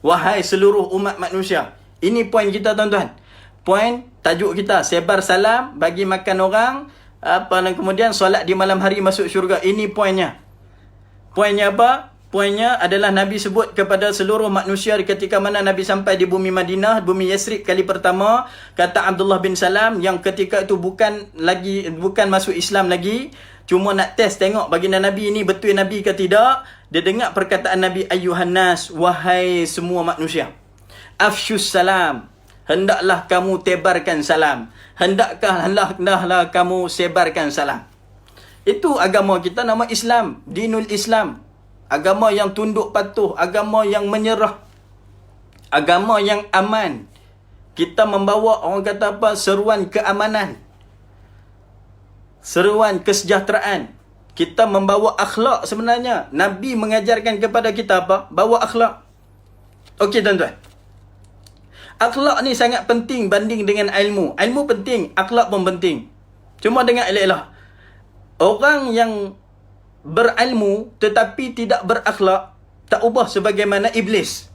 S1: wahai seluruh umat manusia. Ini poin kita tuan-tuan. Poin tajuk kita, sebar salam, bagi makan orang, dan kemudian solat di malam hari masuk syurga. Ini poinnya. Poinnya apa? Poinnya adalah Nabi sebut kepada seluruh manusia ketika mana Nabi sampai di bumi Madinah, bumi Yasrib kali pertama. Kata Abdullah bin Salam yang ketika itu bukan masuk Islam lagi, cuma nak test tengok baginda Nabi ini betul Nabi ke tidak. Dia dengar perkataan Nabi, ayyuhan nas, wahai semua manusia. Afshus salam, hendaklah kamu tebarkan salam. Hendaklah kamu sebarkan salam. Itu agama kita, nama Islam, dinul Islam. agama yang tunduk patuh, agama yang menyerah, agama yang aman. Kita membawa orang kata apa, seruan keamanan, seruan kesejahteraan. Kita membawa akhlak sebenarnya. Nabi mengajarkan kepada kita apa? Bawa akhlak. Okey tuan-tuan. Akhlak ni sangat penting banding dengan ilmu. Ilmu penting, akhlak pun penting. Cuma dengan elok-elok. Orang yang berilmu tetapi tidak berakhlak, tak ubah sebagaimana iblis.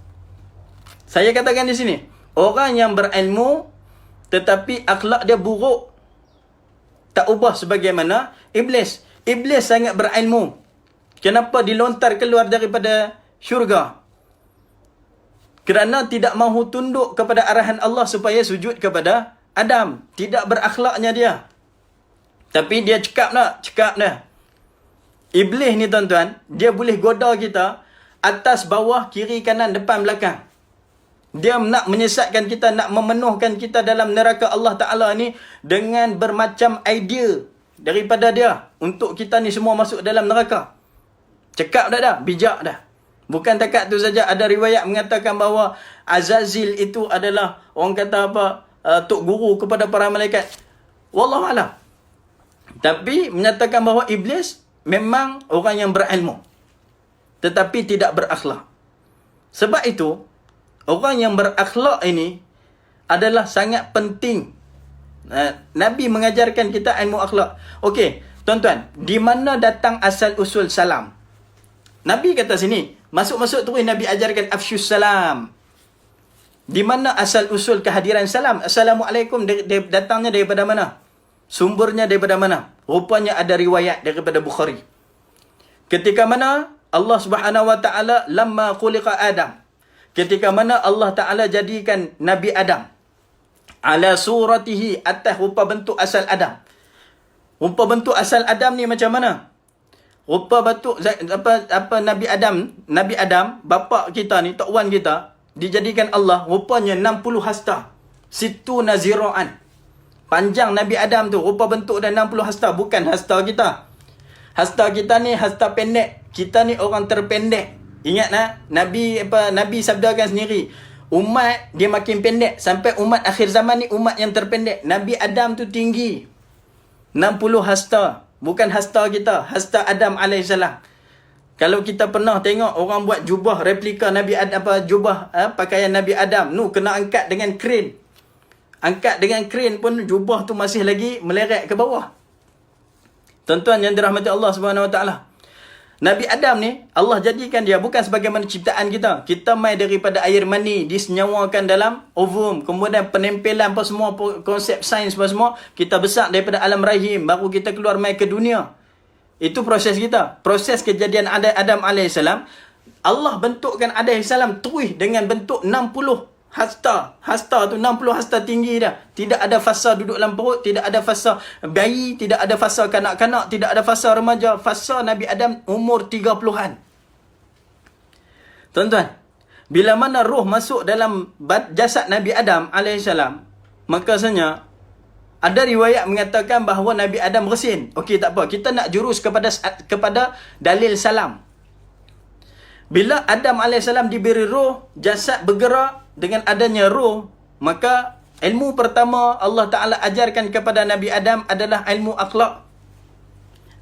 S1: Saya katakan di sini, orang yang berilmu tetapi akhlak dia buruk, tak ubah sebagaimana iblis. Iblis sangat berilmu. Kenapa dilontar keluar daripada syurga? Kerana tidak mahu tunduk kepada arahan Allah supaya sujud kepada Adam. Tidak berakhlaknya dia. Tapi dia cekap dah. Iblis ni tuan-tuan, dia boleh goda kita atas, bawah, kiri, kanan, depan, belakang. Dia nak menyesatkan kita, nak memenuhkan kita dalam neraka Allah Ta'ala ni dengan bermacam idea daripada dia untuk kita ni semua masuk dalam neraka. Cekap dah, bijak dah. Bukan takat tu saja, ada riwayat mengatakan bahawa Azazil itu adalah orang kata apa, tok guru kepada para malaikat. Wallahualam. Tapi menyatakan bahawa iblis memang orang yang berilmu tetapi tidak berakhlak. Sebab itu orang yang berakhlak ini adalah sangat penting. Nabi mengajarkan kita ilmu akhlak. Okey, tuan-tuan, di mana datang asal usul salam? Nabi kata sini, masuk-masuk terus Nabi ajarkan afsyus salam. Di mana asal usul kehadiran salam? Assalamualaikum datangnya daripada mana? Sumbernya daripada mana? Rupanya ada riwayat daripada Bukhari. Ketika mana Allah Subhanahu Wa Taala lamma khuliqa Adam. Ketika mana Allah Taala jadikan Nabi Adam ala suratihi, atas rupa bentuk asal Adam. Rupa bentuk asal Adam ni macam mana? Rupa bentuk apa Nabi Adam, bapa kita ni, tok wan kita, dijadikan Allah rupanya 60 hasta. Situ naziraan. Panjang Nabi Adam tu, rupa bentuk dah 60 hasta, bukan hasta kita. Hasta kita ni hasta pendek. Kita ni orang terpendek. Ingat Nabi sabdakan sendiri, umat dia makin pendek sampai umat akhir zaman ni umat yang terpendek. Nabi Adam tu tinggi 60 hasta. Bukan hasta kita, hasta Adam alaihissalam. Kalau kita pernah tengok orang buat jubah replika Nabi Adam, jubah pakaian Nabi Adam, kena angkat dengan kren. Angkat dengan kren pun jubah tu masih lagi meleret ke bawah. Tuan-tuan yang dirahmati Allah Subhanahu Wa Taala. Nabi Adam ni Allah jadikan dia bukan sebagaimana ciptaan kita. Kita mai daripada air mani, disenyawakan dalam ovum, kemudian penempelan apa semua, konsep sains apa semua, kita besar daripada alam rahim, baru kita keluar mai ke dunia. Itu proses kita. Proses kejadian Adam alaihissalam. Allah bentukkan Adam alaihissalam terus dengan bentuk 60 hasta. Hasta tu 60 hasta tinggi dah. Tidak ada fasa duduk dalam perut, tidak ada fasa bayi, tidak ada fasa kanak-kanak, tidak ada fasa remaja. Fasa Nabi Adam umur 30-an. Tuan-tuan, bila mana roh masuk dalam jasad Nabi Adam alaihissalam, maka sebenarnya ada riwayat mengatakan bahawa Nabi Adam bersin. Okey, tak apa. Kita nak jurus kepada dalil salam. Bila Adam alaihissalam diberi roh, jasad bergerak dengan adanya roh, maka ilmu pertama Allah Ta'ala ajarkan kepada Nabi Adam adalah ilmu akhlak.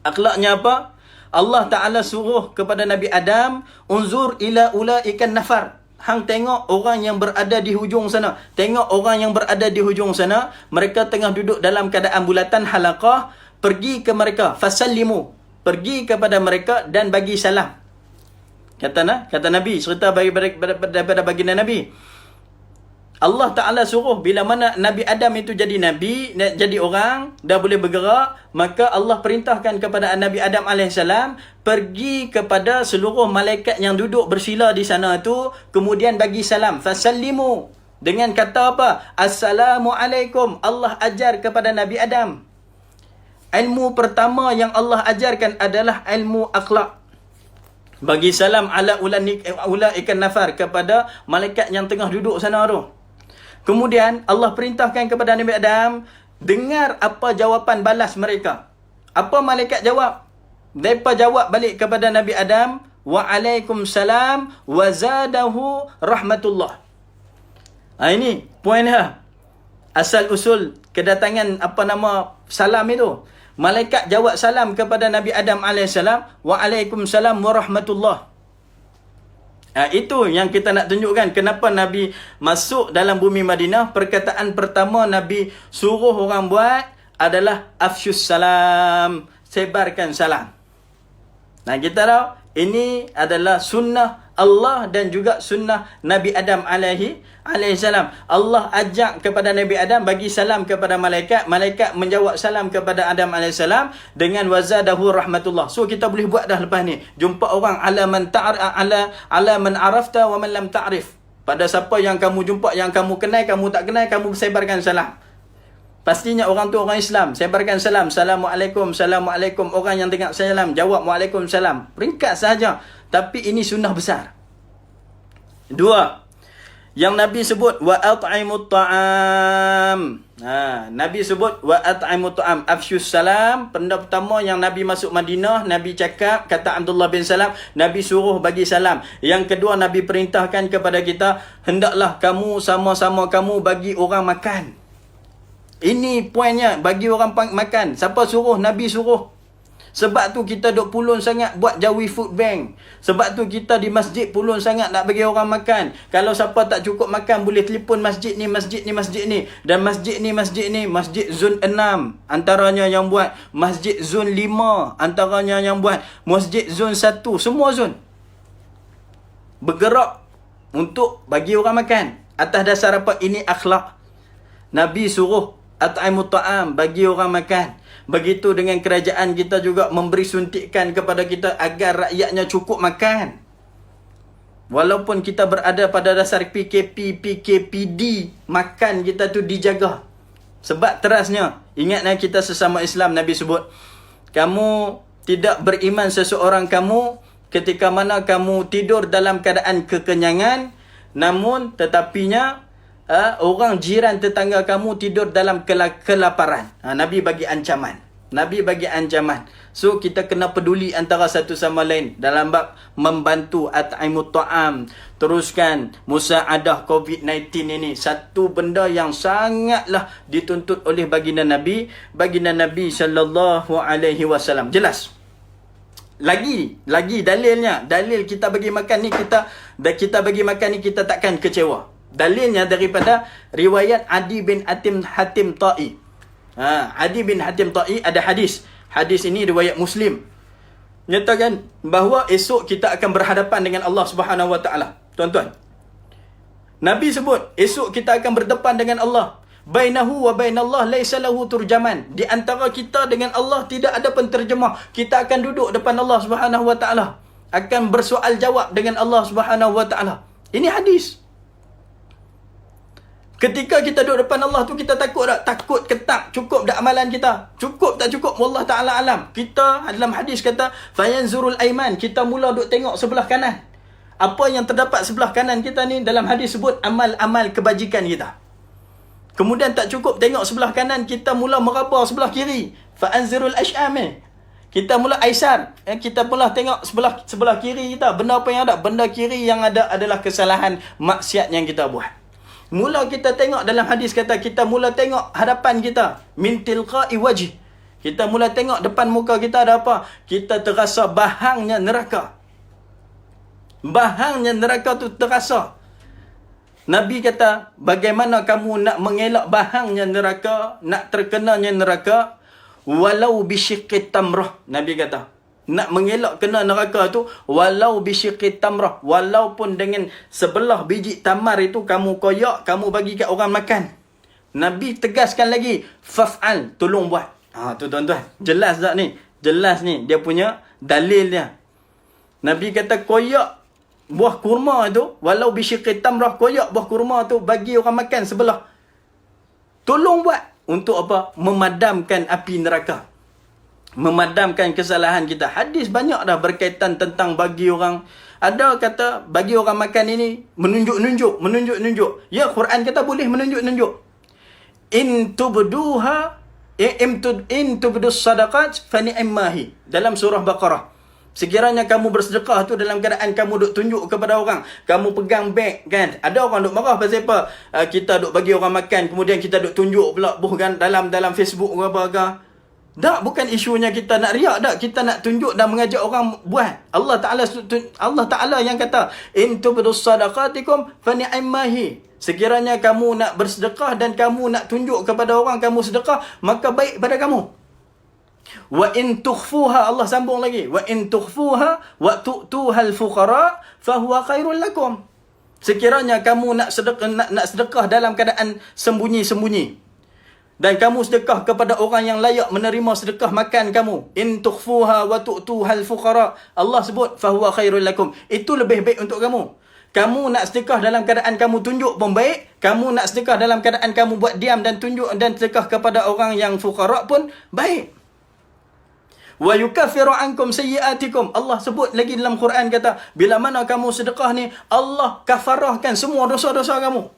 S1: Akhlaknya apa? Allah Ta'ala suruh kepada Nabi Adam, unzur ila ulaikan nafar. Hang tengok orang yang berada di hujung sana. Tengok orang yang berada di hujung sana. Mereka tengah duduk dalam keadaan bulatan halaqah. Pergi ke mereka. Fasallimu. Pergi kepada mereka dan bagi salam. Kata Nabi. Cerita daripada baginda Nabi. Allah Ta'ala suruh bila mana Nabi Adam itu jadi Nabi, jadi orang, dah boleh bergerak, maka Allah perintahkan kepada Nabi Adam AS pergi kepada seluruh malaikat yang duduk bersila di sana tu, kemudian bagi salam. Fasallimu. Dengan kata apa? Assalamualaikum. Allah ajar kepada Nabi Adam. Ilmu pertama yang Allah ajarkan adalah ilmu akhlak. Bagi salam ala ulaikan nafar, kepada malaikat yang tengah duduk sana tu. Kemudian Allah perintahkan kepada Nabi Adam, dengar apa jawapan balas mereka. Apa malaikat jawab? Mereka jawab balik kepada Nabi Adam, Waalaikumsalam wa zadahu rahmatullah. Ini poin dia. Asal usul kedatangan salam itu. Malaikat jawab salam kepada Nabi Adam AS. Waalaikumsalam warahmatullah. Itu yang kita nak tunjukkan. Kenapa Nabi masuk dalam bumi Madinah. Perkataan pertama Nabi suruh orang buat adalah afsyus salam. Sebarkan salam. Nah, kita tahu ini adalah sunnah Allah dan juga sunnah Nabi Adam alaihissalam. Allah ajak kepada Nabi Adam bagi salam kepada malaikat. Malaikat menjawab salam kepada Adam alaihissalam dengan wazadahu rahmatullah. So kita boleh buat dah lepas ni. Jumpa orang ala man arafta wa man lam ta'rif. Pada siapa yang kamu jumpa, yang kamu kenal, kamu tak kenal, kamu sebarkan salam. Pastinya orang tu orang Islam. Sebarkan salam. Assalamualaikum. Assalamualaikum. Orang yang dengar salam jawab waalaikumsalam. Peringkat sahaja. Tapi ini sunnah besar. 2. Yang Nabi sebut wa at'imut ta'am. Nabi sebut wa at'imut ta'am. Afsyus salam. Benda pertama yang Nabi masuk Madinah, Nabi cakap, kata Abdullah bin Salam, Nabi suruh bagi salam. Yang kedua, Nabi perintahkan kepada kita, hendaklah kamu sama-sama kamu bagi orang makan. Ini poinnya, bagi orang makan. Siapa suruh? Nabi suruh. Sebab tu kita duk pulun sangat buat Jawi Food Bank. Sebab tu kita di masjid pulun sangat nak bagi orang makan. Kalau siapa tak cukup makan, boleh telefon masjid ni, masjid ni, masjid ni. Dan masjid ni, masjid zon 6 antaranya yang buat. Masjid zon 5 antaranya yang buat. Masjid zon 1, semua zon bergerak untuk bagi orang makan. Atas dasar apa? Ini akhlak. Nabi suruh at'imut ta'am, bagi orang makan. Begitu dengan kerajaan kita juga memberi suntikan kepada kita agar rakyatnya cukup makan. Walaupun kita berada pada dasar PKP, PKPD, makan kita tu dijaga. Sebab terasnya, ingatlah kita sesama Islam, Nabi sebut, kamu tidak beriman seseorang kamu ketika mana kamu tidur dalam keadaan kekenyangan, namun tetapinya orang jiran tetangga kamu tidur dalam kelaparan. Nabi bagi ancaman. Nabi bagi ancaman. So kita kena peduli antara satu sama lain dalam bab membantu at'imut ta'am. Teruskan musaadah COVID-19 ini. Satu benda yang sangatlah dituntut oleh baginda Nabi sallallahu alaihi wasallam. Jelas. Lagi dalilnya. Dalil kita bagi makan ni, kita bagi makan ni kita takkan kecewa. Dalilnya daripada riwayat Adi bin Hatim Ta'i. Adi bin Hatim Ta'i ada hadis. Hadis ini riwayat Muslim. Nyatakan bahawa esok kita akan berhadapan dengan Allah Subhanahu Wa Taala. Tuan-tuan, Nabi sebut esok kita akan berdepan dengan Allah. Bainahu wa bainallah laisa lahu turjaman. Di antara kita dengan Allah tidak ada penterjemah. Kita akan duduk depan Allah Subhanahu Wa Taala, akan bersoal jawab dengan Allah Subhanahu Wa Taala. Ini hadis. Ketika kita duduk depan Allah tu, kita takut tak? Takut ke tak? Cukup tak amalan kita? Cukup tak cukup? Wallah Ta'ala alam. Kita dalam hadis kata, fayanzurul aiman. Kita mula duduk tengok sebelah kanan. Apa yang terdapat sebelah kanan kita ni, dalam hadis sebut amal-amal kebajikan kita. Kemudian tak cukup tengok sebelah kanan, kita mula meraba sebelah kiri. Fa'anzirul ash'ami. Kita mula aisar. Kita mula tengok sebelah kiri kita. Benda apa yang ada? Benda kiri yang ada adalah kesalahan maksiat yang kita buat. Mula kita tengok dalam hadis kata, kita mula tengok hadapan kita. Min tilqa'i wajh. Kita mula tengok depan muka kita ada apa? Kita terasa bahangnya neraka. Bahangnya neraka tu terasa. Nabi kata, bagaimana kamu nak mengelak bahangnya neraka, nak terkenanya neraka? Walau bisyiqqit tamrah. Nabi kata, nak mengelak kena neraka tu walau bisyiqqit tamrah, walaupun dengan sebelah biji tamar itu kamu koyak, kamu bagi kat orang makan. Nabi tegaskan lagi, faf'al, tolong buat. Tu tuan-tuan, jelas tak ni? Jelas ni dia punya dalilnya. Nabi kata koyak buah kurma tu, walau bisyiqqit tamrah, koyak buah kurma tu bagi orang makan sebelah. Tolong buat. Untuk apa? Memadamkan api neraka. Memadamkan kesalahan kita. Hadis banyak dah berkaitan tentang bagi orang. Ada kata bagi orang makan ini menunjuk-nunjuk. Ya, Quran kata boleh menunjuk-nunjuk. In tubduha in tubdus sadaqat fa ni'mahi. Dalam surah Baqarah. Sekiranya kamu bersedekah tu dalam keadaan kamu duk tunjuk kepada orang, kamu pegang beg kan. Ada orang duk marah pasal apa? Kita duk bagi orang makan, kemudian kita duk tunjuk pula bukan dalam Facebook ke apa. Tak, bukan isunya kita nak riak dak. Kita nak tunjuk dan mengajak orang buat. Allah Taala yang kata, "In tubdus sadaqatikum fa ni'mahi." Sekiranya kamu nak bersedekah dan kamu nak tunjuk kepada orang kamu sedekah, maka baik pada kamu. Wa in tukhfuha, Allah sambung lagi, wa in tukhfuha wa tu'tuha al-fuqara fa huwa khairul lakum. Sekiranya kamu nak sedekah dalam keadaan sembunyi-sembunyi dan kamu sedekah kepada orang yang layak menerima sedekah makan kamu, in tukhfuha wa tu'tuha al-fuqara, Allah sebut fa huwa khairul lakum, itu lebih baik untuk kamu. Kamu nak sedekah dalam keadaan kamu tunjuk pun baik. Kamu nak sedekah dalam keadaan kamu buat diam dan tunjuk dan sedekah kepada orang yang fuqara pun baik. Wa yukaffiru ankum sayyi'atikum. Allah sebut lagi dalam Quran kata, bila mana kamu sedekah ni, Allah kafarahkan semua dosa-dosa kamu.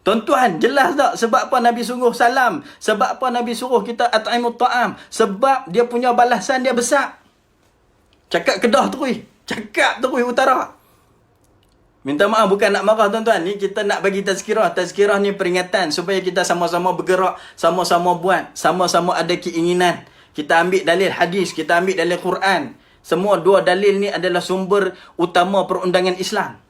S1: Tuan-tuan, jelas tak sebab apa Nabi suruh salam? Sebab apa Nabi suruh kita at'imut ta'am? Sebab dia punya balasan dia besar. Cakap Kedah terus. Cakap terus utara. Minta maaf bukan nak marah tuan-tuan. Ni kita nak bagi tazkirah. Tazkirah ni peringatan supaya kita sama-sama bergerak, sama-sama buat, sama-sama ada keinginan. Kita ambil dalil hadis, kita ambil dalil Quran. Semua dua dalil ni adalah sumber utama perundangan Islam.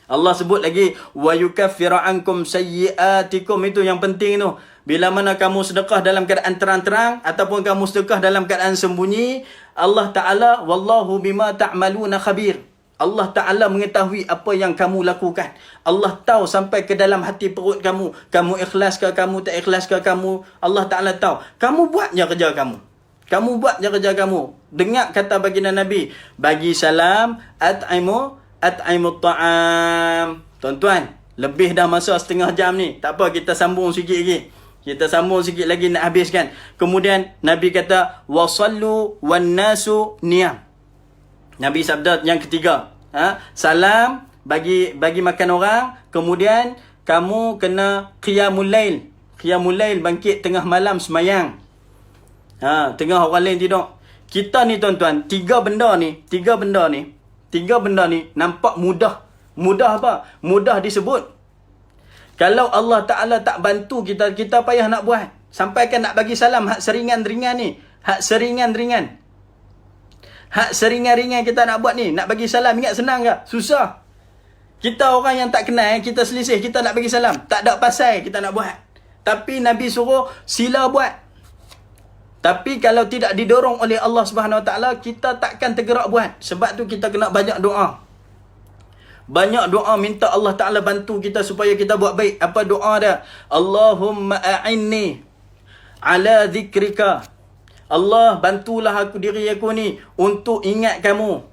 S1: Allah sebut lagi, wa yukaffiru ankum sayyi'atikum, itu yang penting tu. Bila mana kamu sedekah dalam keadaan terang-terang ataupun kamu sedekah dalam keadaan sembunyi, Allah Taala wallahu bima ta'maluna khabir. Allah Ta'ala mengetahui apa yang kamu lakukan. Allah tahu sampai ke dalam hati perut kamu. Kamu ikhlas ke, kamu tak ikhlas ke kamu. Allah Ta'ala tahu. Kamu buat je kerja kamu. Kamu buat je kerja kamu. Dengar kata baginda Nabi, bagi salam, at'imut ta'am. Tuan-tuan, lebih dah masa setengah jam ni. Tak apa, kita sambung sikit lagi. Kita sambung sikit lagi nak habiskan. Kemudian Nabi kata, wasallu wan nasu niyam. Nabi sabda yang ketiga, salam, bagi makan orang, kemudian kamu kena qiyamul lail. Qiyamul lail, bangkit tengah malam semayang. Tengah orang lain tidur. Kita ni tuan-tuan, tiga benda ni nampak mudah. Mudah apa? Mudah disebut. Kalau Allah Ta'ala tak bantu kita, kita payah nak buat. Sampaikan nak bagi salam, hak seringan-ringan ni. Hak seringan-ringan kita nak buat ni. Nak bagi salam, ingat senang ke? Susah. Kita orang yang tak kenal, kita selisih, kita nak bagi salam. Tak ada pasal kita nak buat. Tapi Nabi suruh sila buat. Tapi kalau tidak didorong oleh Allah Subhanahu Wa Taala, kita takkan tergerak buat. Sebab tu kita kena banyak doa. Banyak doa minta Allah Ta'ala bantu kita supaya kita buat baik. Apa doa dia? Allahumma a'inni ala zikrika. Allah, bantulah diri aku ni untuk ingat kamu.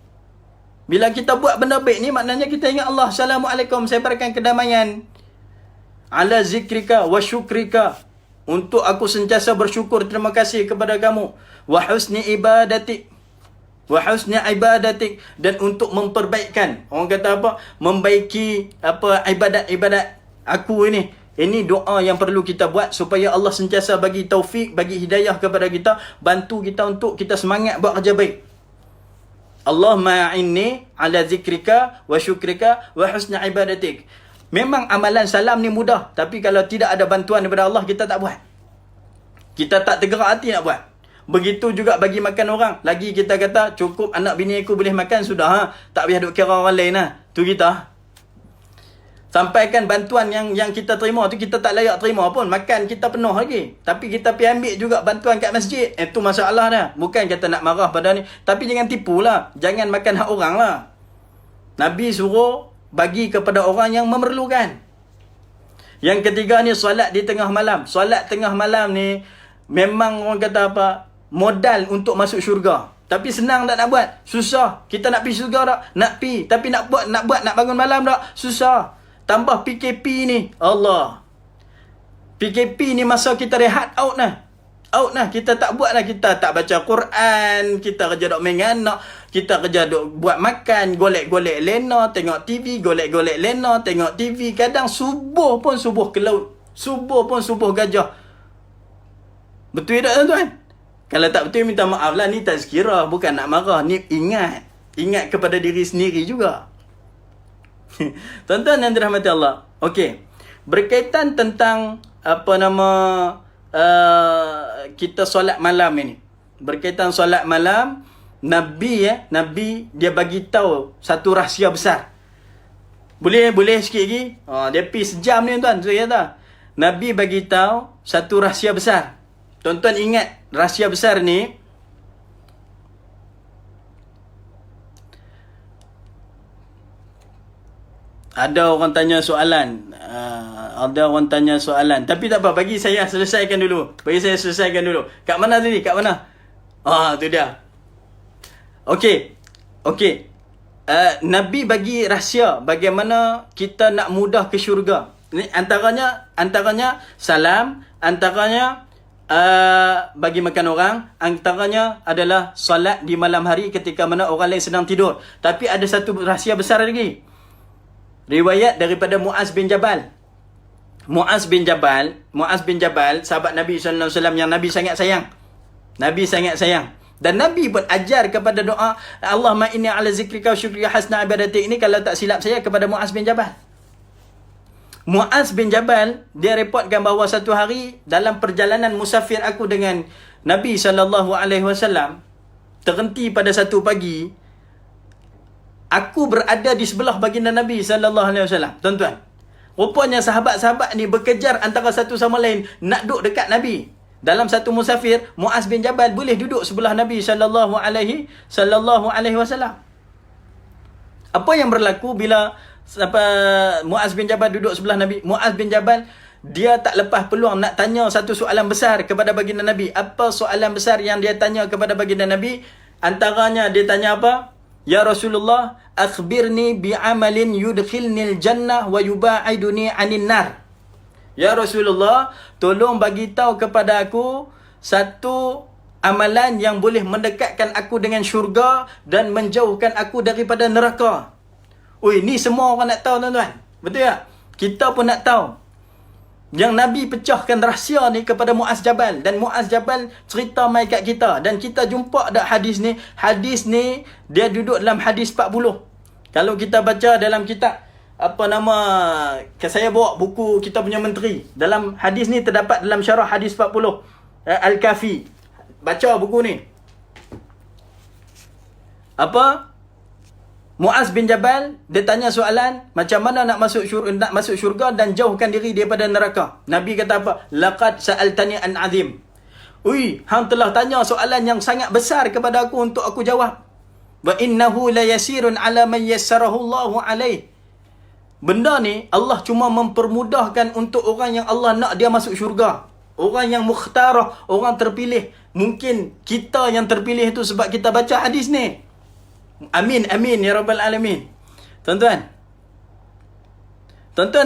S1: Bila kita buat benda baik ni, maknanya kita ingat Allah. Assalamualaikum, saya berikan kedamaian. Ala zikrika wa syukrika. Untuk aku sentiasa bersyukur, terima kasih kepada kamu. Wa husni ibadatik. Wa husni ibadatik. Dan untuk memperbaikkan. Orang kata apa? Membaiki ibadat-ibadat aku ini. Ini doa yang perlu kita buat supaya Allah sentiasa bagi taufik, bagi hidayah kepada kita, bantu kita untuk kita semangat buat kerja baik. Allahumma a'inni ala zikrika wa syukrika wa husni ibadatik. Memang amalan salam ni mudah, tapi kalau tidak ada bantuan daripada Allah, kita tak buat. Kita tak tergerak hati nak buat. Begitu juga bagi makan orang. Lagi kita kata, cukup anak bini aku boleh makan, sudah. Tak payah duk kira orang lain. Tu kita. Sampaikan bantuan yang kita terima tu, kita tak layak terima pun. Makan kita penuh lagi. Tapi kita pergi ambil juga bantuan kat masjid. Itu masalah dah. Bukan kata nak marah pada ni. Tapi jangan tipu lah. Jangan makan hak orang lah. Nabi suruh bagi kepada orang yang memerlukan. Yang ketiga ni, solat di tengah malam. Solat tengah malam ni, memang orang kata apa? Modal untuk masuk syurga. Tapi senang tak nak buat? Susah. Kita nak pergi syurga tak? Nak pergi. Tapi nak bangun malam tak? Susah. Tambah PKP ni. Allah. PKP ni masa kita rehat out nah. Kita tak buat lah. Kita tak baca Quran. Kita kerja duk main anak. Kita kerja duk buat makan. Golek-golek lena. Tengok TV. Golek-golek lena. Tengok TV. Kadang subuh pun subuh ke laut. Subuh pun subuh gajah. Betul tak tuan-tuan? Kalau tak betul minta maaf lah. Ni tazkirah, bukan nak marah. Ni ingat kepada diri sendiri juga. Tuan-tuan yang dirahmati Allah. Okey. Berkaitan tentang kita solat malam ini. Berkaitan solat malam, Nabi dia bagi tahu satu rahsia besar. Boleh sikit lagi. Dia pergi sejam ni tuan. Saya kata. Nabi bagi tahu satu rahsia besar. Tuan-tuan ingat rahsia besar ni, ada orang tanya soalan. Tapi tak apa, bagi saya selesaikan dulu. Kat mana tadi? Kat mana? Tu dia. Okey. Nabi bagi rahsia bagaimana kita nak mudah ke syurga. Ini antaranya salam, antaranya bagi makan orang, antaranya adalah solat di malam hari ketika mana orang lain sedang tidur. Tapi ada satu rahsia besar lagi. Riwayat daripada Muaz bin Jabal. Muaz bin Jabal, sahabat Nabi sallallahu alaihi wasallam yang Nabi sangat sayang. Dan Nabi pun ajar kepada doa, Allahumma inni ala zikrika wa syukrika hasna ibadati. Ini kalau tak silap saya kepada Muaz bin Jabal. Muaz bin Jabal, dia reportkan bahawa satu hari dalam perjalanan musafir aku dengan Nabi sallallahu alaihi wasallam, terhenti pada satu pagi, aku berada di sebelah baginda Nabi sallallahu alaihi wasallam. Tuan-tuan, rupanya sahabat-sahabat ni berkejar antara satu sama lain nak duduk dekat Nabi. Dalam satu musafir, Muaz bin Jabal boleh duduk sebelah Nabi sallallahu alaihi wasallam. Apa yang berlaku bila Muaz bin Jabal duduk sebelah Nabi? Muaz bin Jabal, dia tak lepas peluang nak tanya satu soalan besar kepada baginda Nabi. Apa soalan besar yang dia tanya kepada baginda Nabi? Antaranya dia tanya apa? Ya Rasulullah, akhbirni bi'amalin yudkhilnil jannah wa yuba'iduni 'anil nar. Ya Rasulullah, tolong bagi tahu kepada aku satu amalan yang boleh mendekatkan aku dengan syurga dan menjauhkan aku daripada neraka. Ni semua orang nak tahu, tuan-tuan. Betul tak? Kita pun nak tahu. Yang Nabi pecahkan rahsia ni kepada Muaz Jabal. Dan Muaz Jabal cerita mai kat kita. Dan kita jumpa dak hadis ni. Hadis ni, dia duduk dalam hadis 40. Kalau kita baca dalam kitab, saya bawa buku kita punya menteri. Dalam hadis ni terdapat dalam syarah hadis 40. Al-Kafi. Baca buku ni. Muaz bin Jabal, dia tanya soalan, macam mana nak masuk syurga dan jauhkan diri daripada neraka. Nabi kata apa? Laqad sa'altani an azim. Hang telah tanya soalan yang sangat besar kepada aku untuk aku jawab. Wa innahu la yasirun ala man yassarahu Allahu alaih. Benda ni Allah cuma mempermudahkan untuk orang yang Allah nak dia masuk syurga. Orang yang mukhtarah, orang terpilih. Mungkin kita yang terpilih tu sebab kita baca hadis ni. Amin ya rabbal alamin. Tuan-tuan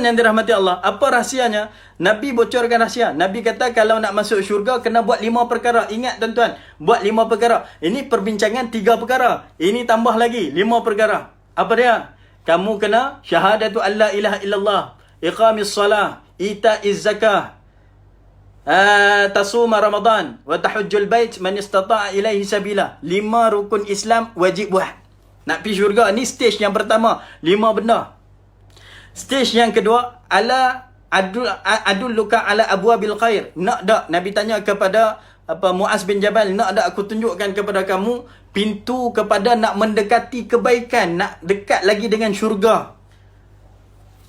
S1: yang dirahmati Allah, apa rahsianya? Nabi bocorkan rahsia. Nabi kata kalau nak masuk syurga kena buat 5 perkara. Ingat tuan-tuan, buat 5 perkara. Ini perbincangan 3 perkara. Ini tambah lagi 5 perkara. Apa dia? Kamu kena syahadatu an la ilaha illallah, iqamis salah, ita'iz zakah, tasuma Ramadan, wa tahujjul bait man istata'a ilaihi sabila. 5 rukun Islam wajib buat. Nak pergi syurga, ni stage yang pertama, 5 benda. Stage yang kedua, adul luka ala abwabil khair. Nak tak? Nabi tanya kepada Muaz bin Jabal, nak tak aku tunjukkan kepada kamu pintu kepada nak mendekati kebaikan, nak dekat lagi dengan syurga.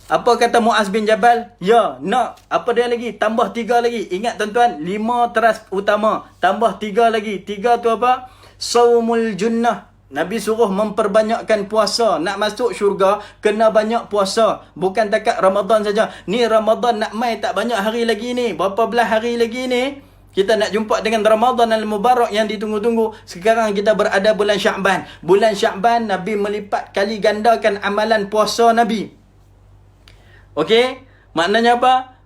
S1: Apa kata Muaz bin Jabal? Ya, nak. Apa dia lagi? Tambah 3 lagi. Ingat tuan-tuan, 5 teras utama. Tambah 3 lagi. 3 tu apa? Saumul junnah. Nabi suruh memperbanyakkan puasa. Nak masuk syurga, kena banyak puasa. Bukan takat Ramadan saja. Ni Ramadan nak mai tak banyak hari lagi ni. Berapa belas hari lagi ni? Kita nak jumpa dengan Ramadan al-Mubarak yang ditunggu-tunggu. Sekarang kita berada bulan Sya'ban. Bulan Sya'ban, Nabi melipat kali gandakan amalan puasa Nabi. Okey? Maknanya apa?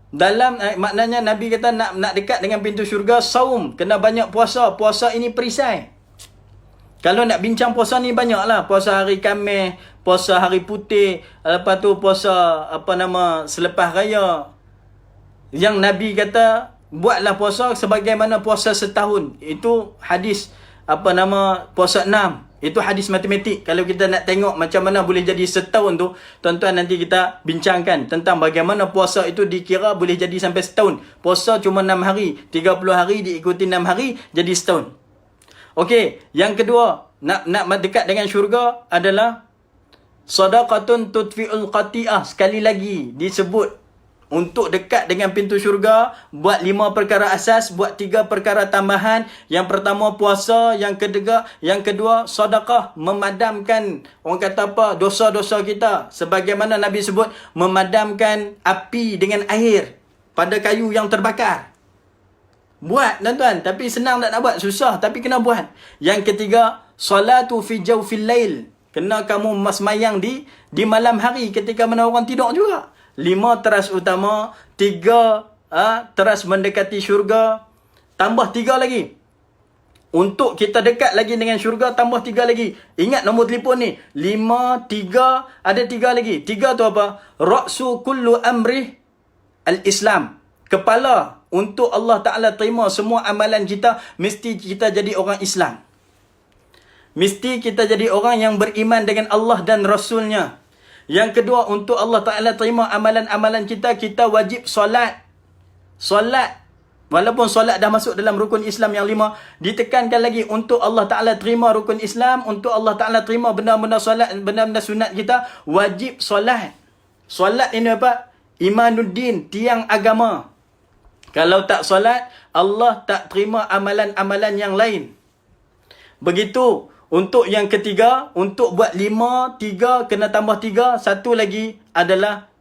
S1: Maknanya Nabi kata nak dekat dengan pintu syurga, saum. Kena banyak puasa. Puasa ini perisai. Kalau nak bincang puasa ni banyaklah. Puasa hari Khamis, puasa hari putih, lepas tu puasa selepas raya. Yang Nabi kata buatlah puasa sebagaimana puasa setahun. Itu hadis puasa 6. Itu hadis matematik. Kalau kita nak tengok macam mana boleh jadi setahun tu, tuan-tuan, nanti kita bincangkan tentang bagaimana puasa itu dikira boleh jadi sampai setahun. Puasa cuma 6 hari, 30 hari diikuti 6 hari, jadi setahun. Okey, yang kedua, nak dekat dengan syurga adalah sadaqatun tutfi'ul qati'ah. Sekali lagi disebut, untuk dekat dengan pintu syurga, buat 5 perkara asas, buat 3 perkara tambahan. Yang pertama puasa, yang kedua sedekah, memadamkan orang kata apa, dosa-dosa kita. Sebagaimana Nabi sebut, memadamkan api dengan air pada kayu yang terbakar. Buat, tuan-tuan, tapi senang tak nak buat, susah tapi kena buat. Yang ketiga, salatu fi jawfil lail. Kena kamu semayang di malam hari ketika mana orang tidur juga. 5 teras utama, 3 teras mendekati syurga, tambah 3 lagi. Untuk kita dekat lagi dengan syurga, tambah 3 lagi. Ingat nombor telefon ni, 5, 3, ada 3 lagi. 3 tu apa? Ra'su kullu amrih al-Islam. Kepala untuk Allah Ta'ala terima semua amalan kita, mesti kita jadi orang Islam. Mesti kita jadi orang yang beriman dengan Allah dan Rasulnya. Yang kedua, untuk Allah Ta'ala terima amalan-amalan kita, kita wajib solat. Solat, walaupun solat dah masuk dalam rukun Islam yang 5, ditekankan lagi untuk Allah Ta'ala terima rukun Islam, untuk Allah Ta'ala terima benda-benda solat, benda-benda sunat kita, wajib solat. Solat ini apa? Imanuddin, tiang agama. Kalau tak solat, Allah tak terima amalan-amalan yang lain. Begitu. Untuk yang ketiga, untuk buat 5, 3 kena tambah 3. Satu lagi adalah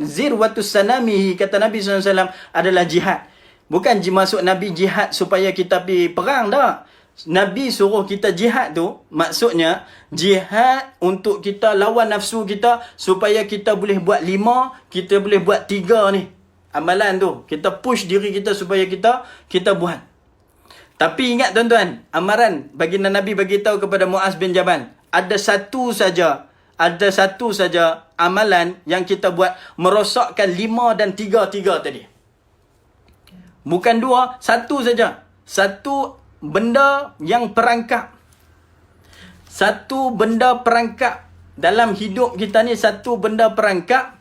S1: zirwatus sanamihi, kata Nabi SAW, adalah jihad. Bukan masuk Nabi jihad supaya kita pergi perang, dah. Nabi suruh kita jihad tu, maksudnya jihad untuk kita lawan nafsu kita, supaya kita boleh buat 5, kita boleh buat 3 ni. Amalan tu, kita push diri kita supaya kita buat. Tapi ingat tuan-tuan, amaran baginda Nabi bagi tahu kepada Muaz bin Jabal, ada satu saja amalan yang kita buat merosakkan 5 dan 3 tadi. Bukan 2, satu saja. Satu benda yang perangkap. Satu benda perangkap dalam hidup kita ni, satu benda perangkap